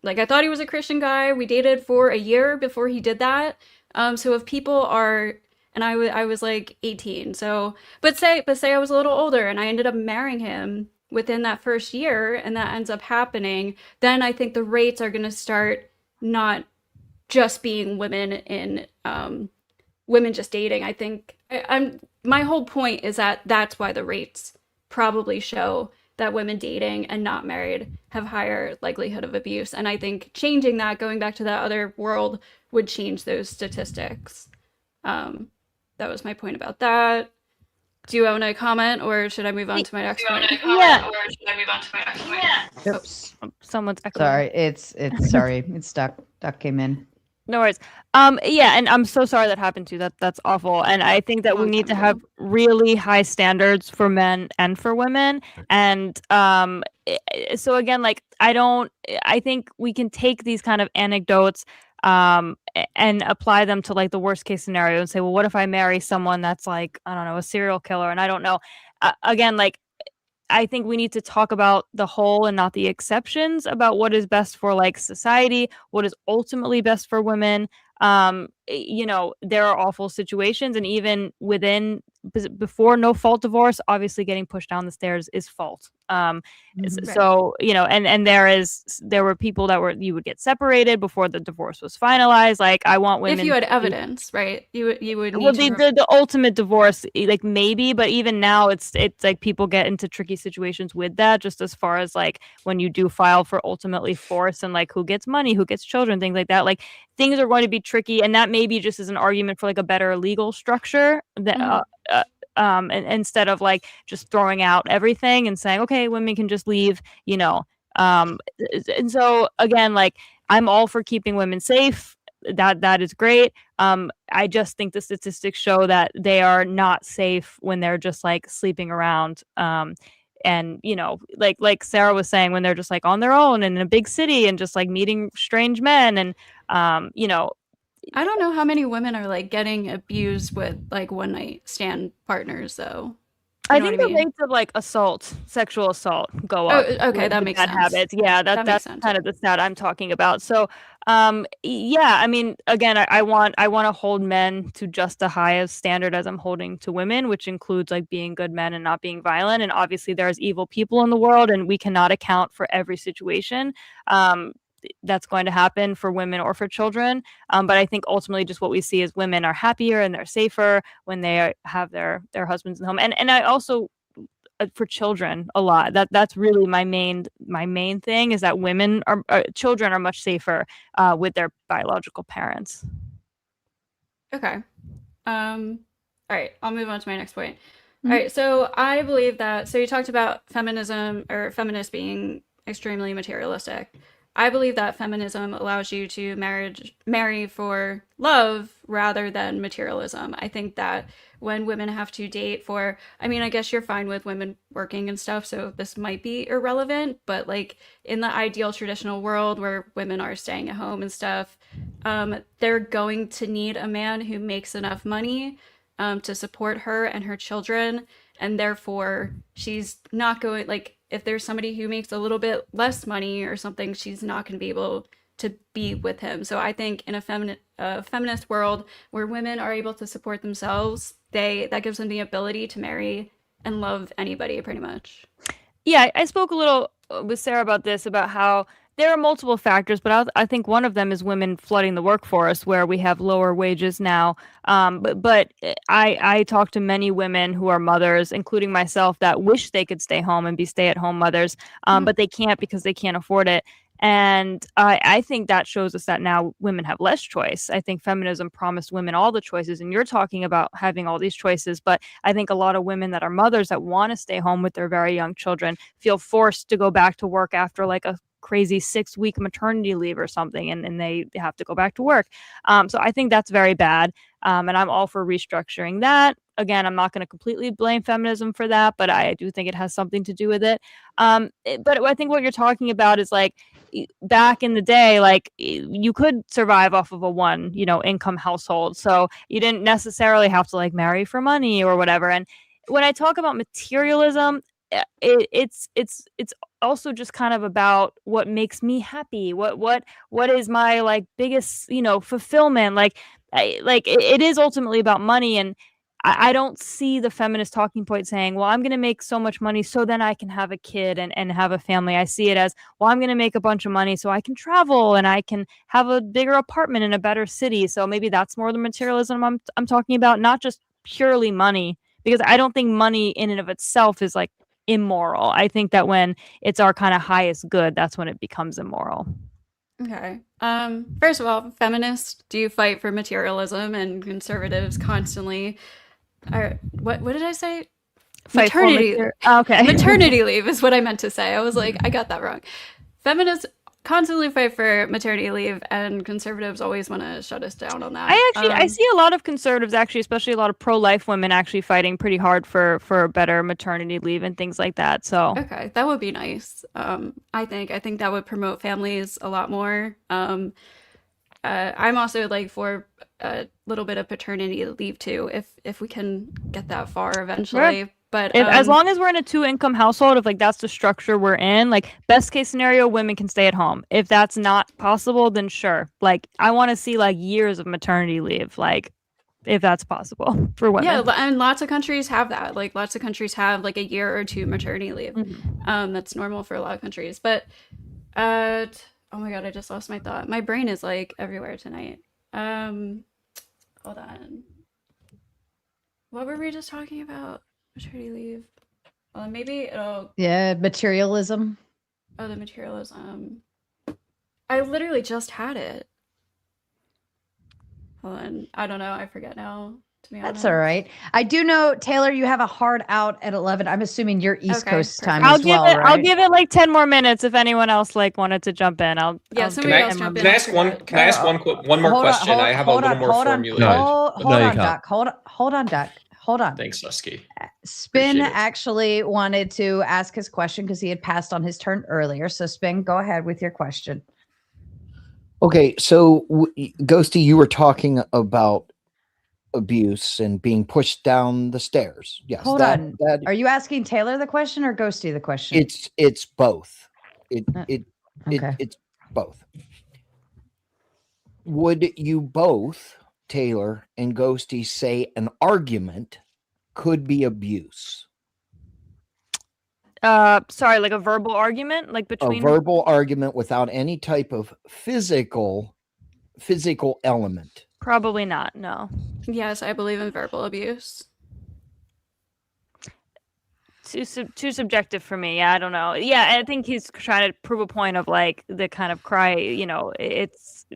like, I thought he was a Christian guy. We dated for a year before he did that. So if people are, and I was like 18, so but say I was a little older and I ended up marrying him within that first year, and that ends up happening, then I think the rates are going to start not just being women in women just dating. I think my whole point is that that's why the rates probably show that women dating and not married have higher likelihood of abuse. And I think changing that, going back to that other world, would change those statistics. That was my point about that. Do you want to comment, or should I move on to my next point? Oops. Someone's echoing. Sorry, it's sorry, it's stuck. Duck came in. No worries. Yeah, and I'm so sorry that happened to you. That's awful. And I think that we need to have really high standards for men and for women. And so again, like, I think we can take these kind of anecdotes and apply them to like the worst case scenario and say, well, what if I marry someone that's like, I don't know, a serial killer? And I don't know. Again, like, I think we need to talk about the whole and not the exceptions about what is best for like society, what is ultimately best for women. You know, there are awful situations, and even before no fault divorce, obviously getting pushed down the stairs is fault. So, you know, and there were people that you would get separated before the divorce was finalized. Like, I want women, if you had evidence, right? You would need the ultimate divorce, like, maybe, but even now it's like people get into tricky situations with that, just as far as like when you do file for ultimately force and like who gets money, who gets children, things like that. Like, things are going to be tricky, and that maybe just is an argument for like a better legal structure that and instead of like just throwing out everything and saying, okay, women can just leave, you know. And so again, like, I'm all for keeping women safe. That is great. I just think the statistics show that they are not safe when they're just like sleeping around. And, you know, like Sarah was saying, when they're just like on their own in a big city and just like meeting strange men. And, you know, I don't know how many women are like getting abused with like one night stand partners though. I think the rates of like sexual assault go up. Okay, that makes bad sense. habits. Yeah, That makes that's sense. kind of the stat I'm talking about. So, yeah, I mean, again, I want to hold men to just the highest standard as I'm holding to women, which includes like being good men and not being violent. And obviously, there's evil people in the world, and we cannot account for every situation. That's going to happen for women or for children. But I think ultimately just what we see is women are happier and they're safer when they have their husbands in the home. And I also, for children a lot, that's really my main thing is that children are much safer with their biological parents. Okay. All right, I'll move on to my next point. All right, so I believe that, so you talked about feminism or feminists being extremely materialistic. I believe that feminism allows you to marry for love rather than materialism. I think that when women have to date for, I mean, I guess you're fine with women working and stuff, so this might be irrelevant, but like in the ideal traditional world where women are staying at home and stuff, they're going to need a man who makes enough money to support her and her children, and therefore she's not going, like, if there's somebody who makes a little bit less money or something, she's not going to be able to be with him. So I think in a feminist world where women are able to support themselves, that gives them the ability to marry and love anybody pretty much. Yeah, I spoke a little with Sarah about this, about how there are multiple factors, but I think one of them is women flooding the workforce, where we have lower wages now. But I talk to many women who are mothers, including myself, that wish they could stay home and be stay-at-home mothers, but they can't because they can't afford it. And I think that shows us that now women have less choice. I think feminism promised women all the choices, and you're talking about having all these choices, but I think a lot of women that are mothers that want to stay home with their very young children feel forced to go back to work after like a crazy 6-week maternity leave or something, and they have to go back to work. So I think that's very bad. And I'm all for restructuring that. Again, I'm not going to completely blame feminism for that, but I do think it has something to do with it. But I think what you're talking about is like back in the day, like you could survive off of a one, income household. So you didn't necessarily have to like marry for money or whatever. And when I talk about materialism, it's also just kind of about what makes me happy. What is my like biggest, fulfillment? Like it is ultimately about money. And I don't see the feminist talking point saying, well, I'm going to make so much money so then I can have a kid and have a family. I see it as, well, I'm going to make a bunch of money so I can travel and I can have a bigger apartment in a better city. So maybe that's more the materialism I'm talking about, not just purely money, because I don't think money in and of itself is like immoral. I think that when it's our kind of highest good, that's when it becomes immoral. Okay. First of all, feminists, do you fight for materialism? And conservatives constantly are, what did I say? Maternity. Okay. Maternity leave is what I meant to say. I was like, I got that wrong. Feminists constantly fight for maternity leave, and conservatives always want to shut us down on that. I see a lot of conservatives, actually, especially a lot of pro-life women, actually fighting pretty hard for better maternity leave and things like that. So okay, that would be nice. I think that would promote families a lot more. I'm also like for a little bit of paternity leave too, if we can get that far eventually. Sure. But as long as we're in a 2-income household, if like that's the structure we're in, like best case scenario, women can stay at home. If that's not possible, then sure. Like I want to see like years of maternity leave, like if that's possible for women. Yeah, and lots of countries have that. Like lots of countries have like a year or two maternity leave. That's normal for a lot of countries. But oh my god, I just lost my thought. My brain is like everywhere tonight. Hold on. What were we just talking about? Maternity leave. Well, maybe it'll. Yeah, materialism. Oh, the materialism. I literally just had it. Hold on. I don't know. I forget now, to be honest. That's all right. I do know, Taylor, you have a hard out at 11. I'm assuming you're East Coast time I'll as well, right? I'll give it like 10 more minutes if anyone else like wanted to jump in. Somebody else jump in. Can I ask one more question? I have a little more formulated. Hold on, Doc. Hold on, Doc. Hold on. Thanks, Husky. Spin actually wanted to ask his question because he had passed on his turn earlier. So Spin, go ahead with your question. Okay, so Ghosty, you were talking about abuse and being pushed down the stairs. Yes. Hold on. Are you asking Taylor the question or Ghosty the question? It's both. Okay. It's both. Would you both, Taylor and Ghosty, say an argument could be abuse? Sorry, like a verbal argument, like between A verbal argument without any type of physical element. Probably not. No. Yes, I believe in verbal abuse. Too subjective for me. Yeah, I don't know. Yeah, I think he's trying to prove a point of like the kind of cry. You know, it's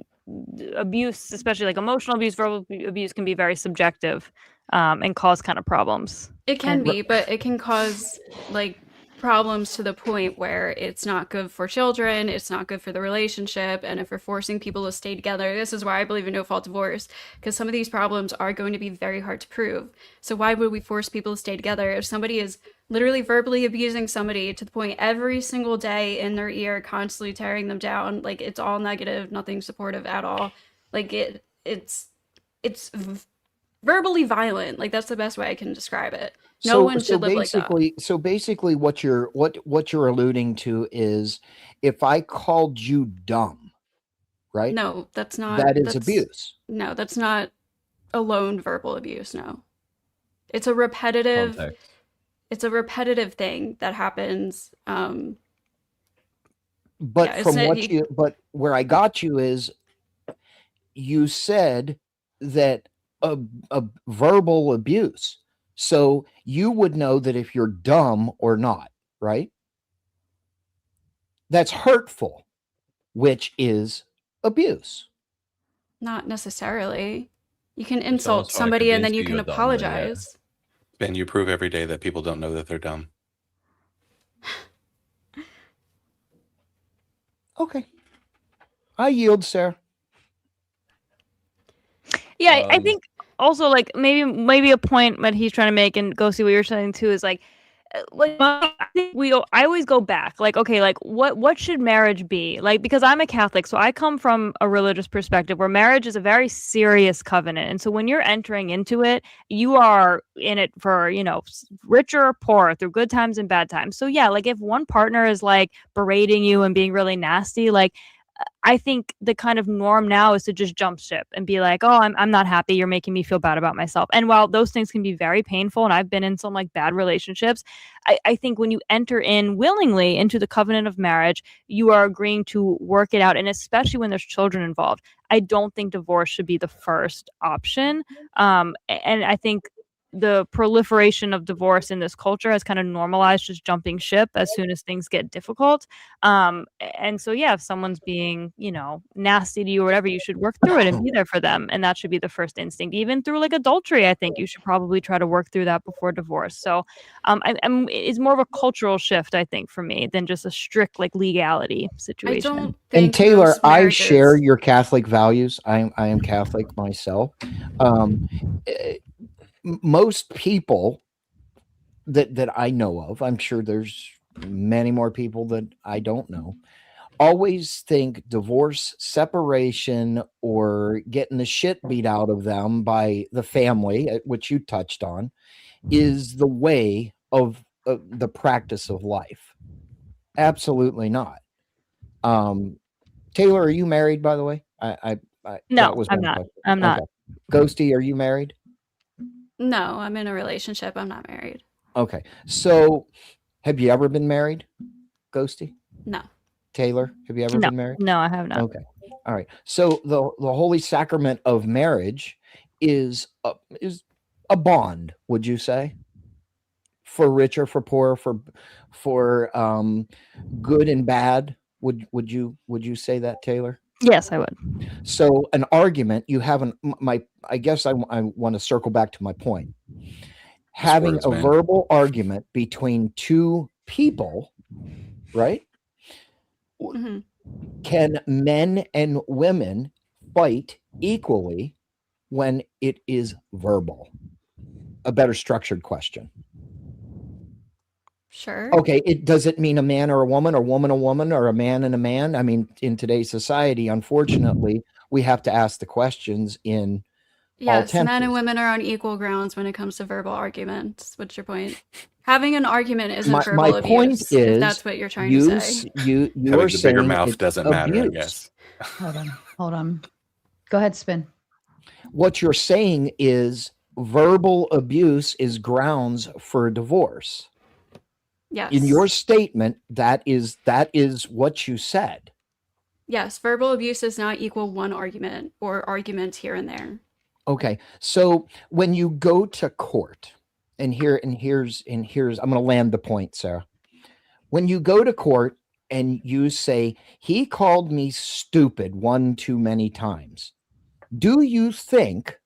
abuse, especially like emotional abuse, verbal abuse, can be very subjective, and cause kind of problems. It can be, but it can cause like problems to the point where it's not good for children, it's not good for the relationship, and if we're forcing people to stay together, this is why I believe in no-fault divorce, because some of these problems are going to be very hard to prove. So why would we force people to stay together if somebody is literally verbally abusing somebody to the point every single day in their ear, constantly tearing them down? Like, it's all negative, nothing supportive at all. Like, it's verbally violent. Like, that's the best way I can describe it. No one should live like that. So basically what you're alluding to is, if I called you dumb, right? No, that's not. That's abuse. No, that's not alone verbal abuse. No. It's a repetitive Context. It's a repetitive thing that happens. But yeah, from but where I got you is, you said that a verbal abuse. So you would know that if you're dumb or not, right? That's hurtful, which is abuse. Not necessarily. You can insult somebody and then you can apologize. Ben, you prove every day that people don't know that they're dumb. Okay. I yield, Sarah. Yeah, I think also like maybe a point that he's trying to make, and go see what you're saying too, is like I always go back, like, okay, like what should marriage be like? Because I'm a Catholic, so I come from a religious perspective where marriage is a very serious covenant, and so when you're entering into it, you are in it for, you know, richer or poorer, through good times and bad times. So yeah, like if one partner is like berating you and being really nasty, like I think the kind of norm now is to just jump ship and be like, oh, I'm not happy, you're making me feel bad about myself. And while those things can be very painful, and I've been in some like bad relationships, I think when you enter in willingly into the covenant of marriage, you are agreeing to work it out. And especially when there's children involved, I don't think divorce should be the first option. And I think the proliferation of divorce in this culture has kind of normalized just jumping ship as soon as things get difficult. And so, yeah, if someone's being, you know, nasty to you or whatever, you should work through it and be there for them. And that should be the first instinct. Even through like adultery, I think you should probably try to work through that before divorce. So it's more of a cultural shift, I think, for me, than just a strict like legality situation. And Taylor, I share your Catholic values. I am Catholic myself. Most people that I know of, I'm sure there's many more people that I don't know, always think divorce, separation, or getting the shit beat out of them by the family, which you touched on, is the way of the practice of life. Absolutely not. Taylor, are you married, by the way? No, I'm not. I'm not. Ghosty, are you married? No, I'm in a relationship. I'm not married. Okay. So have you ever been married, Ghosty? No. Taylor, have you ever been married? No, I have not. Okay. All right. So the holy sacrament of marriage is a bond, would you say? For rich or for poor, for good and bad. Would you say that, Taylor? Yes, I would. So an argument, you haven't, I guess I want to circle back to my point. Having a verbal argument between two people, right? Mm-hmm. Can men and women fight equally when it is verbal? A better structured question. Sure. Okay, does it mean a man or a woman, or woman a woman, or a man and a man? I mean, in today's society, unfortunately, we have to ask the questions in all Yes, men and tenses. women are on equal grounds when it comes to verbal arguments. What's your point? Having an argument isn't verbal My point abuse, is, if that's what you're trying to say. you Having are the bigger saying mouth it's doesn't matter, I abuse. guess. Hold on. Go ahead, Spin. What you're saying is verbal abuse is grounds for divorce. Yes. In your statement, that is what you said. Yes, verbal abuse does not equal one argument or arguments here and there. Okay, so when you go to court, here's I'm going to land the point, Sarah. When you go to court and you say he called me stupid one too many times, do you think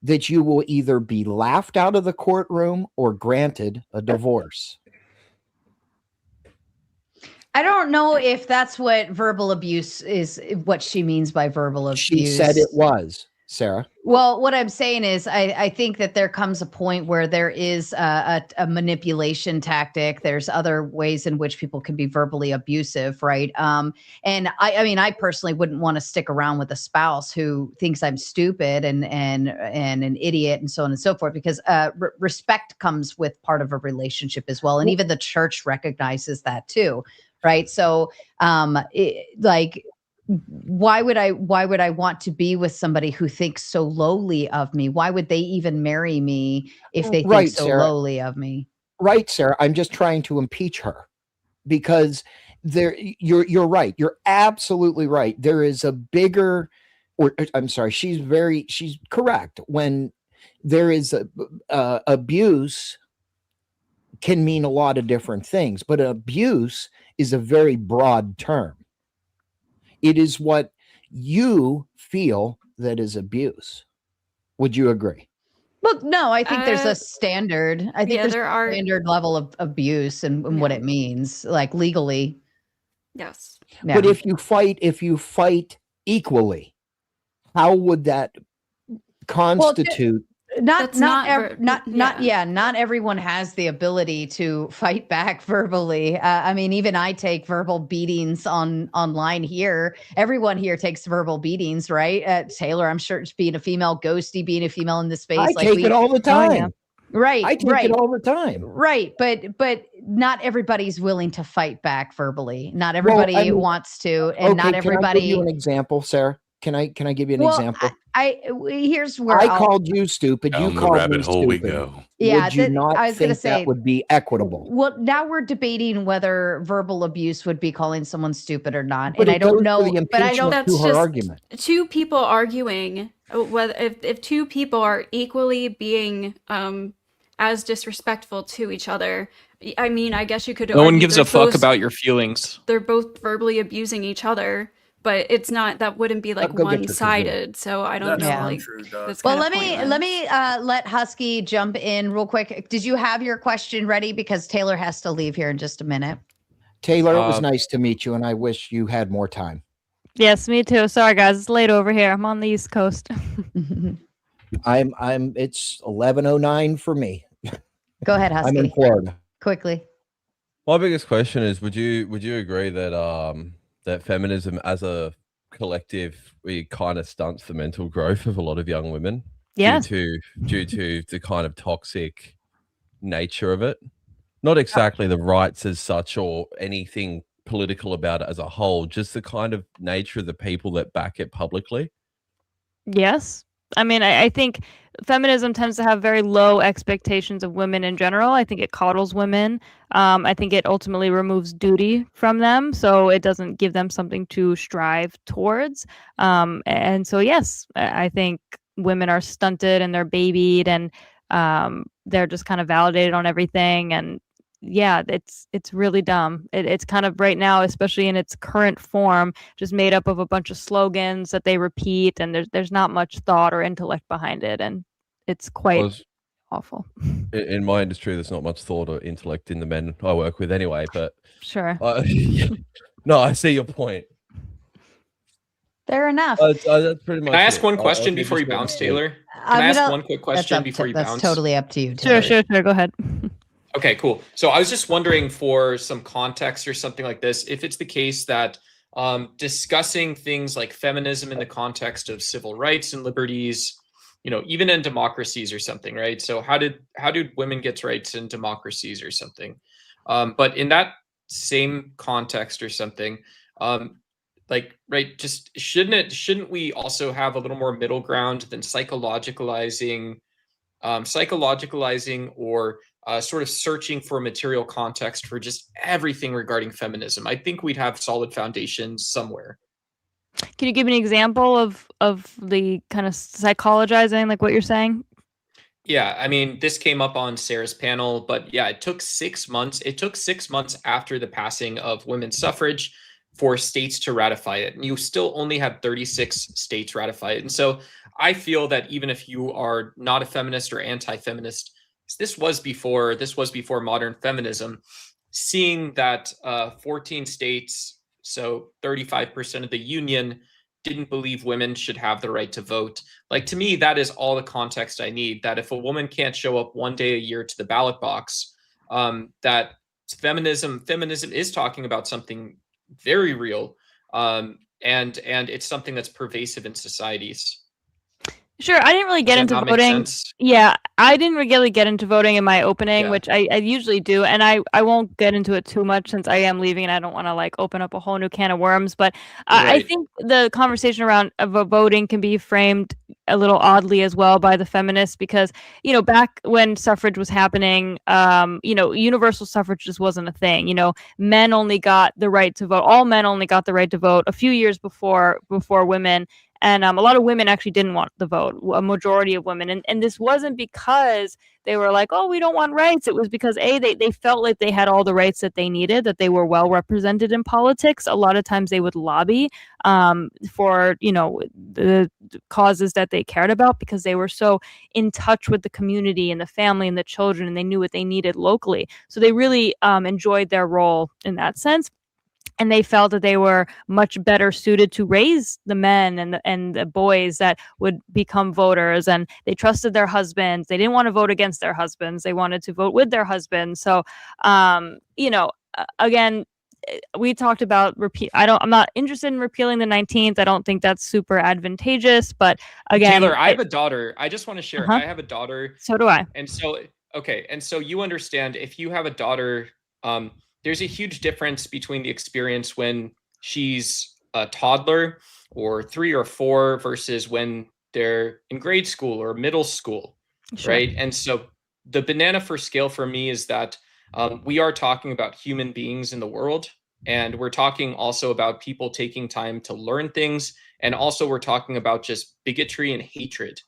that you will either be laughed out of the courtroom or granted a divorce? I don't know if that's what verbal abuse is, what she means by verbal abuse. She said it was, Sarah. Well, what I'm saying is I think that there comes a point where there is a manipulation tactic. There's other ways in which people can be verbally abusive, right? And I mean, I personally wouldn't want to stick around with a spouse who thinks I'm stupid and an idiot and so on and so forth, because respect comes with part of a relationship as well. And even the church recognizes that too, right? So why would I want to be with somebody who thinks so lowly of me? Why would they even marry me if they think so Sarah. lowly of me? Right, Sarah. I'm just trying to impeach her because you're right. You're absolutely right. There is a bigger, or I'm sorry, she's correct. When there is abuse can mean a lot of different things, but abuse is a very broad term. It is what you feel that is abuse. Would you agree? Well, no, I think there's a standard. I think there's there a standard level of abuse and what it means, like legally. Yes. Yeah. But if you fight equally, how would that constitute? Not everyone has the ability to fight back verbally. I mean, even I take verbal beatings online here. Everyone here takes verbal beatings, right? Taylor, I'm sure, being a female, Ghosty being a female in this space. I take it all the time. Oh, yeah. Right. I take it all the time. Right. But not everybody's willing to fight back verbally. Not everybody wants to, and not everybody. Can I give you an example, Sarah? Can I give you an example? Here's where I called you stupid. You called rabbit me hole stupid. we go. Yeah, would you not I was going to think say that would be equitable? Well, now we're debating whether verbal abuse would be calling someone stupid or not, But and I don't goes know. to the But I don't. impeachment to her argument. Two people arguing whether if two people are equally being as disrespectful to each other. I mean, I guess you could. No one gives a fuck about your feelings. They're both verbally abusing each other, but it's not. That wouldn't be like one-sided. So I don't know. Like, that's well, kind of let me let Husky jump in real quick. Did you have your question ready? Because Taylor has to leave here in just a minute. Taylor, it was nice to meet you, and I wish you had more time. Yes, me too. Sorry, guys, it's late over here. I'm on the East Coast. It's 11:09 for me. Go ahead, Husky. I'm in Florida. Quickly. My biggest question is: Would you agree that that feminism as a collective kind of stunts the mental growth of a lot of young women? Yes. Due to the kind of toxic nature of it, not exactly the rights as such or anything political about it as a whole, just the kind of nature of the people that back it publicly. Yes. I mean, I think feminism tends to have very low expectations of women in general. I think it coddles women. I think it ultimately removes duty from them. So it doesn't give them something to strive towards. And so, yes, I think women are stunted and they're babied and they're just kind of validated on everything. And yeah, it's really dumb. It's kind of right now, especially in its current form, just made up of a bunch of slogans that they repeat, and there's not much thought or intellect behind it, and it's quite awful. In my industry, there's not much thought or intellect in the men I work with anyway, but sure. No, I see your point. Fair enough. That's pretty much. Can I ask it. one question before you bounce, Taylor? Can I ask one quick question before you bounce? That's totally up to you, Taylor. Sure. Go ahead. Okay, cool. So I was just wondering for some context or something like this, if it's the case that discussing things like feminism in the context of civil rights and liberties, even in democracies or something, right? So how did women get rights in democracies or something? But in that same context or something, right, just shouldn't we also have a little more middle ground than psychologicalizing or sort of searching for material context for just everything regarding feminism? I think we'd have solid foundations somewhere. Can you give me an example of the kind of psychologizing, like what you're saying? Yeah, I mean, this came up on Sarah's panel, but yeah, it took 6 months. It took 6 months after the passing of women's suffrage for states to ratify it. And you still only had 36 states ratify it. And so I feel that even if you are not a feminist or anti-feminist, this was before modern feminism, seeing that 14 states, so 35% of the union, didn't believe women should have the right to vote. Like, to me, that is all the context I need, that if a woman can't show up one day a year to the ballot box, that feminism is talking about something very real, and it's something that's pervasive in societies. Sure, I didn't really get into voting. Yeah, I didn't really get into voting in my opening, which I usually do, and I won't get into it too much since I am leaving and I don't want to like open up a whole new can of worms. But I think the conversation around voting can be framed a little oddly as well by the feminists, because back when suffrage was happening, universal suffrage just wasn't a thing. Men only got the right to vote. All men only got the right to vote a few years before women. And a lot of women actually didn't want the vote, a majority of women. And this wasn't because they were like, oh, we don't want rights. It was because, they felt like they had all the rights that they needed, that they were well represented in politics. A lot of times they would lobby for, the causes that they cared about, because they were so in touch with the community and the family and the children, and they knew what they needed locally. So they really enjoyed their role in that sense. And they felt that they were much better suited to raise the men and the boys that would become voters. And they trusted their husbands. They didn't want to vote against their husbands. They wanted to vote with their husbands. So, again, we talked about I'm not interested in repealing the 19th. I don't think that's super advantageous. But again, Taylor, I have a daughter. I just want to share. I have a daughter. So do I. And so, okay. And so you understand, if you have a daughter, there's a huge difference between the experience when she's a toddler or 3 or 4 versus when they're in grade school or middle school, right? And so the banana for scale for me is that we are talking about human beings in the world, and we're talking also about people taking time to learn things, and also we're talking about just bigotry and hatred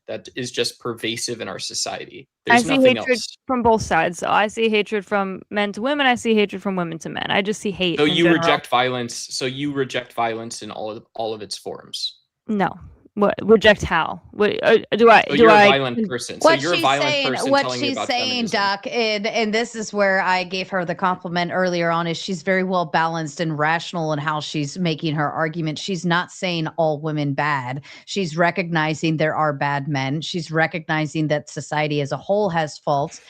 that is just pervasive in our society. There's I see hatred from both sides. So I see hatred from men to women. I see hatred from women to men. I just see hate. So you reject violence. So you reject violence in all of its forms. No. What reject how? What do I? So you're a violent person. So you're a violent person. What she's saying, Doc, and this is where I gave her the compliment earlier on, is she's very well balanced and rational in how she's making her argument. She's not saying all women bad. She's recognizing there are bad men. She's recognizing that society as a whole has faults.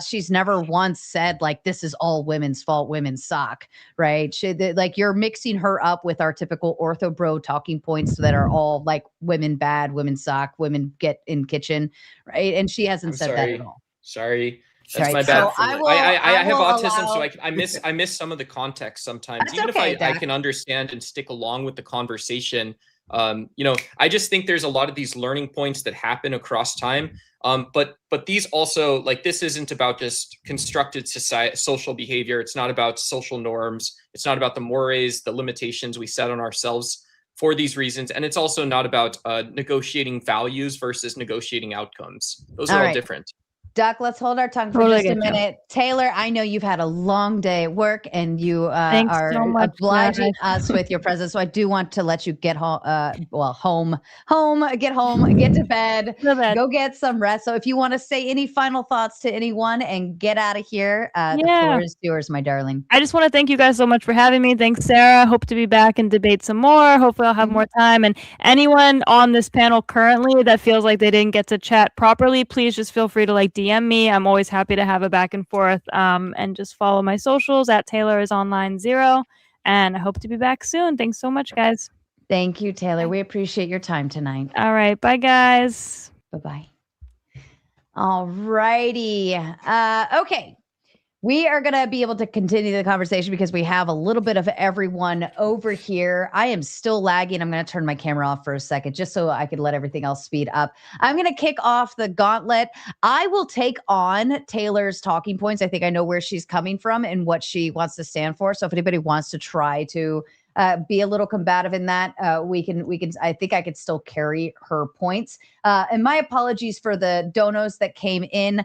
She's never once said like this is all women's fault. Women suck, right? Like you're mixing her up with our typical ortho bro talking points that are all like women bad, women suck, women get in kitchen, right? And she hasn't said that at all. Sorry. That's my bad. So I have autism, allow... so I miss some of the context sometimes. That's even okay, if I can understand and stick along with the conversation. I just think there's a lot of these learning points that happen across time. But these also, like, this isn't about just constructed social behavior. It's not about social norms. It's not about the mores, the limitations we set on ourselves for these reasons. And it's also not about negotiating values versus negotiating outcomes. Those are all different. Doc, let's hold our tongue for just a minute. Taylor, I know you've had a long day at work and you are so obliging us with your presence. So I do want to let you get home, get to bed, go get some rest. So if you want to say any final thoughts to anyone and get out of here, the floor is yours, my darling. I just want to thank you guys so much for having me. Thanks, Sarah. Hope to be back and debate some more. Hopefully I'll have more time. And anyone on this panel currently that feels like they didn't get to chat properly, please just feel free to like DM DM me. I'm always happy to have a back and forth. And just follow my socials at TaylorIsOnline 0. And I hope to be back soon. Thanks so much, guys. Thank you, Taylor. We appreciate your time tonight. All right. Bye, guys. Bye-bye. All righty. Okay. We are going to be able to continue the conversation because we have a little bit of everyone over here. I am still lagging. I'm going to turn my camera off for a second just so I could let everything else speed up. I'm going to kick off the gauntlet. I will take on Taylor's talking points. I think I know where she's coming from and what she wants to stand for. So if anybody wants to try to be a little combative in that, we can, I think I could still carry her points. And my apologies for the donos that came in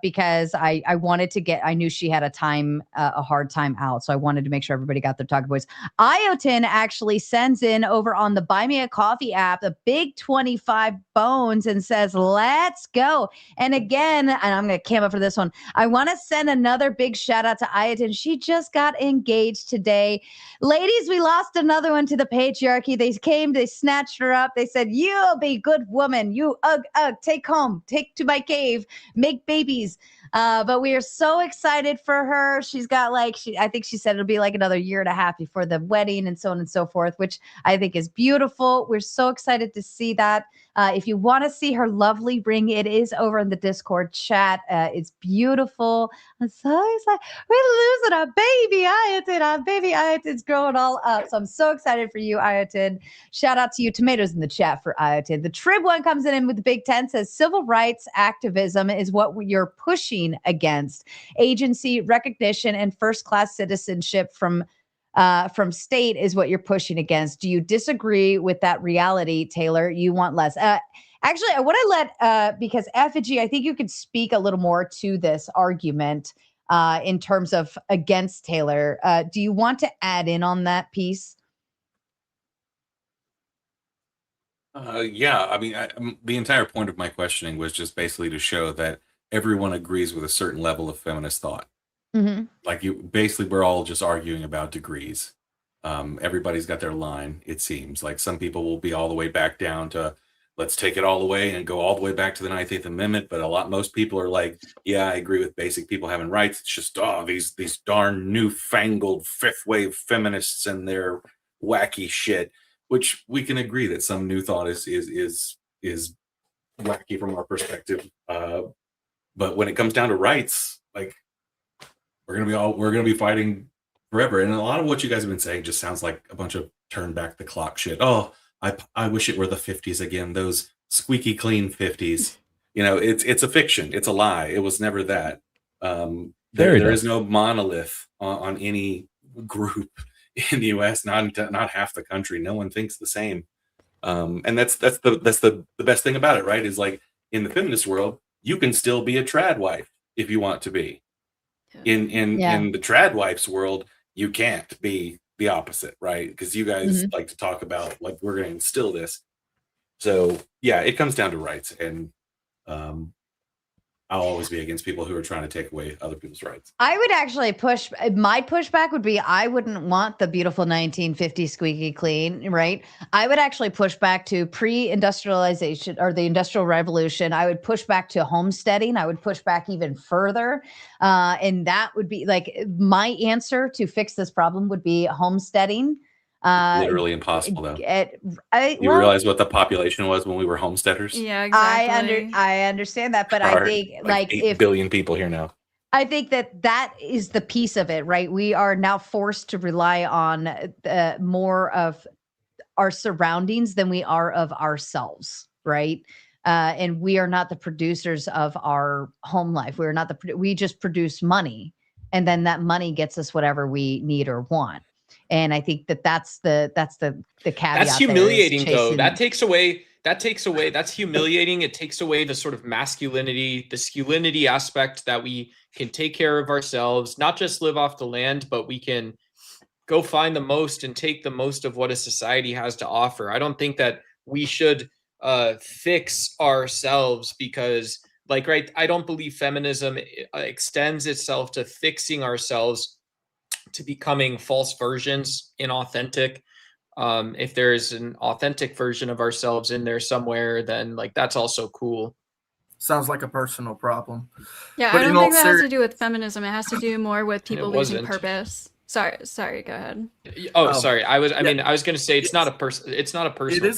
because I wanted to get, I knew she had a hard time out. So I wanted to make sure everybody got their talking points. Iotin actually sends in over on the Buy Me a Coffee app, a big 25 bones and says, let's go. And again, and I'm going to cam up for this one. I want to send another big shout out to Iotin. She just got engaged today. Ladies, we lost another one to the patriarchy. They came, they snatched her up. They said, you'll be good woman. You take home, take to my cave, make babies. But we are so excited for her. She's got I think she said it'll be like another year and a half before the wedding and so on and so forth, which I think is beautiful. We're so excited to see that. If you want to see her lovely ring, it is over in the Discord chat. It's beautiful. I'm so excited. We're losing our baby Iotin. Our baby Iotin's growing all up. So I'm so excited for you, Iotin. Shout out to you. Tomatoes in the chat for Iotin. The Trib one comes in with the Big 10, says civil rights activism is what you're pushing against. Agency, recognition, and first-class citizenship from state is what you're pushing against. Do you disagree with that reality, Taylor? You want less. Actually, I want to let, because Effigy, I think you could speak a little more to this argument in terms of against Taylor. Do you want to add in on that piece? Yeah, I mean, the entire point of my questioning was just basically to show that everyone agrees with a certain level of feminist thought. Mm-hmm. Like basically we're all just arguing about degrees. Everybody's got their line, it seems. Like some people will be all the way back down to let's take it all the way and go all the way back to the 19th Amendment. But most people are like, yeah, I agree with basic people having rights. It's just, these darn newfangled fifth wave feminists and their wacky shit, which we can agree that some new thought is wacky from our perspective. But when it comes down to rights, like we're gonna be fighting forever. And a lot of what you guys have been saying just sounds like a bunch of turn back the clock shit. Oh, I wish it were the 50s again, those squeaky clean 50s. You know, it's a fiction, it's a lie. It was never that. There is no monolith on any group in the US, not half the country. No one thinks the same. And that's the best thing about it, right? Is like in the feminist world, you can still be a trad wife if you want to be. In the trad wife's world, you can't be the opposite, right? Because you guys like to talk about like we're going to instill this. So yeah, it comes down to rights, and I'll always be against people who are trying to take away other people's rights. I would actually my pushback would be I wouldn't want the beautiful 1950s squeaky clean, right? I would actually push back to pre-industrialization or the Industrial Revolution. I would push back to homesteading. I would push back even further. And that would be like my answer to fix this problem would be homesteading. Literally impossible though. You realize what the population was when we were homesteaders? Yeah, exactly. I understand that, but I think like 8 billion people here now. I think that is the piece of it, right? We are now forced to rely on more of our surroundings than we are of ourselves, right? And we are not the producers of our home life. We're not we just produce money, and then that money gets us whatever we need or want. And I think that's the caveat. That's humiliating though. That's humiliating. It takes away the sort of masculinity, the sculinity aspect that we can take care of ourselves, not just live off the land, but we can go find the most and take the most of what a society has to offer. I don't think that we should fix ourselves because I don't believe feminism extends itself to fixing ourselves to becoming false versions, inauthentic. If there's an authentic version of ourselves in there somewhere, then that's also cool. sounds like a personal problem. Yeah, But I in don't all think that has seri- to do with feminism. It has to do more with people losing wasn't. purpose. Sorry, go ahead. Oh, sorry. I was going to say it's not a personal It is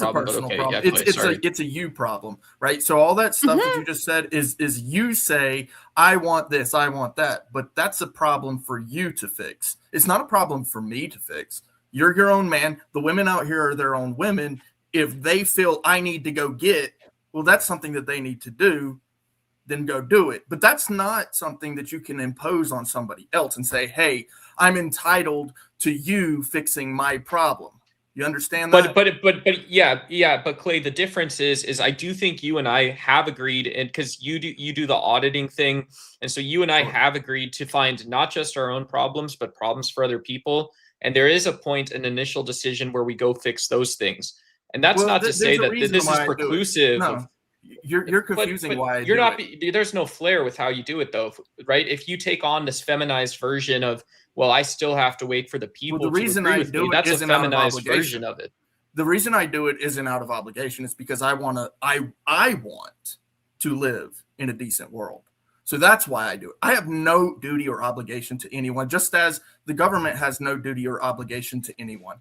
a problem, personal but okay. problem. Yeah, please, sorry. It's a you problem, right? So all that stuff that you just said is you say, I want this, I want that, but that's a problem for you to fix. It's not a problem for me to fix. You're your own man. The women out here are their own women. If they feel I need to go get, well, that's something that they need to do, then go do it. But that's not something that you can impose on somebody else and say, hey, I'm entitled to you fixing my problem. You understand that? But Clay, the difference is I do think you and I have agreed, and because you do the auditing thing, and so you and I have agreed to find not just our own problems, but problems for other people. And there is a point, an initial decision where we go fix those things. And that's not to say that this is preclusive. No, you're confusing but why I you're do not. it. There's no flair with how you do it, though, right? If you take on this feminized version of, well, I still have to wait for the people. Well, the reason I do it that's a isn't out of feminized obligation. version of it. The reason I do it isn't out of obligation. It's because I want to live in a decent world. So that's why I do it. I have no duty or obligation to anyone, just as the government has no duty or obligation to anyone.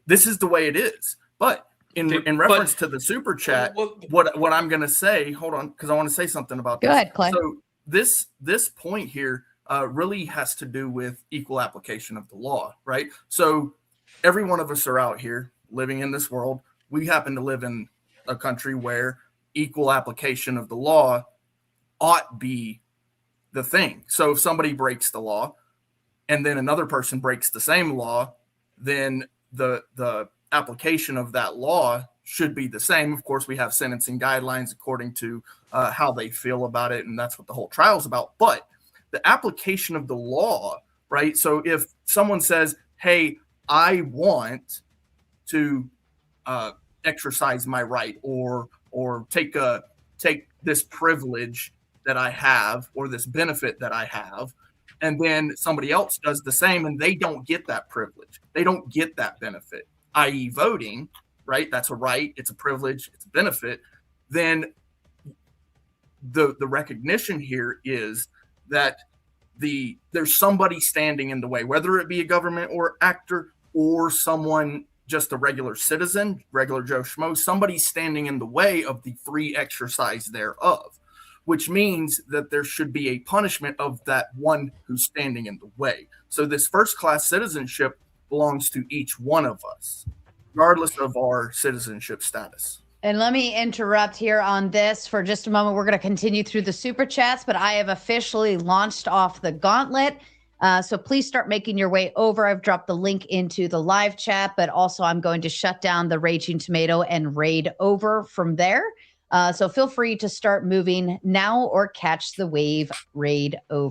This is the way it is. But in reference to the super chat, what I'm going to say, hold on, because I want to say something about this. Go ahead, Clay. So this point here really has to do with equal application of the law, right? So every one of us are out here living in this world. We happen to live in a country where equal application of the law ought be the thing. So if somebody breaks the law and then another person breaks the same law, then the application of that law should be the same. Of course, we have sentencing guidelines according to how they feel about it, and that's what the whole trial is about. But the application of the law, right? So if someone says, hey, I want to exercise my right or take this privilege that I have or this benefit that I have, and then somebody else does the same and they don't get that privilege, they don't get that benefit, i.e. voting, right? That's a right, it's a privilege, it's a benefit. Then the recognition here is that there's somebody standing in the way, whether it be a government or actor or someone just a regular citizen, regular Joe Schmo, somebody standing in the way of the free exercise thereof, which means that there should be a punishment of that one who's standing in the way. So this first-class citizenship belongs to each one of us, regardless of our citizenship status. And let me interrupt here on this for just a moment. We're going to continue through the super chats, but I have officially launched off the gauntlet. So please start making your way over. I've dropped the link into the live chat, but also I'm going to shut down the Raging Tomato and raid over from there. So feel free to start moving now or catch the wave raid over.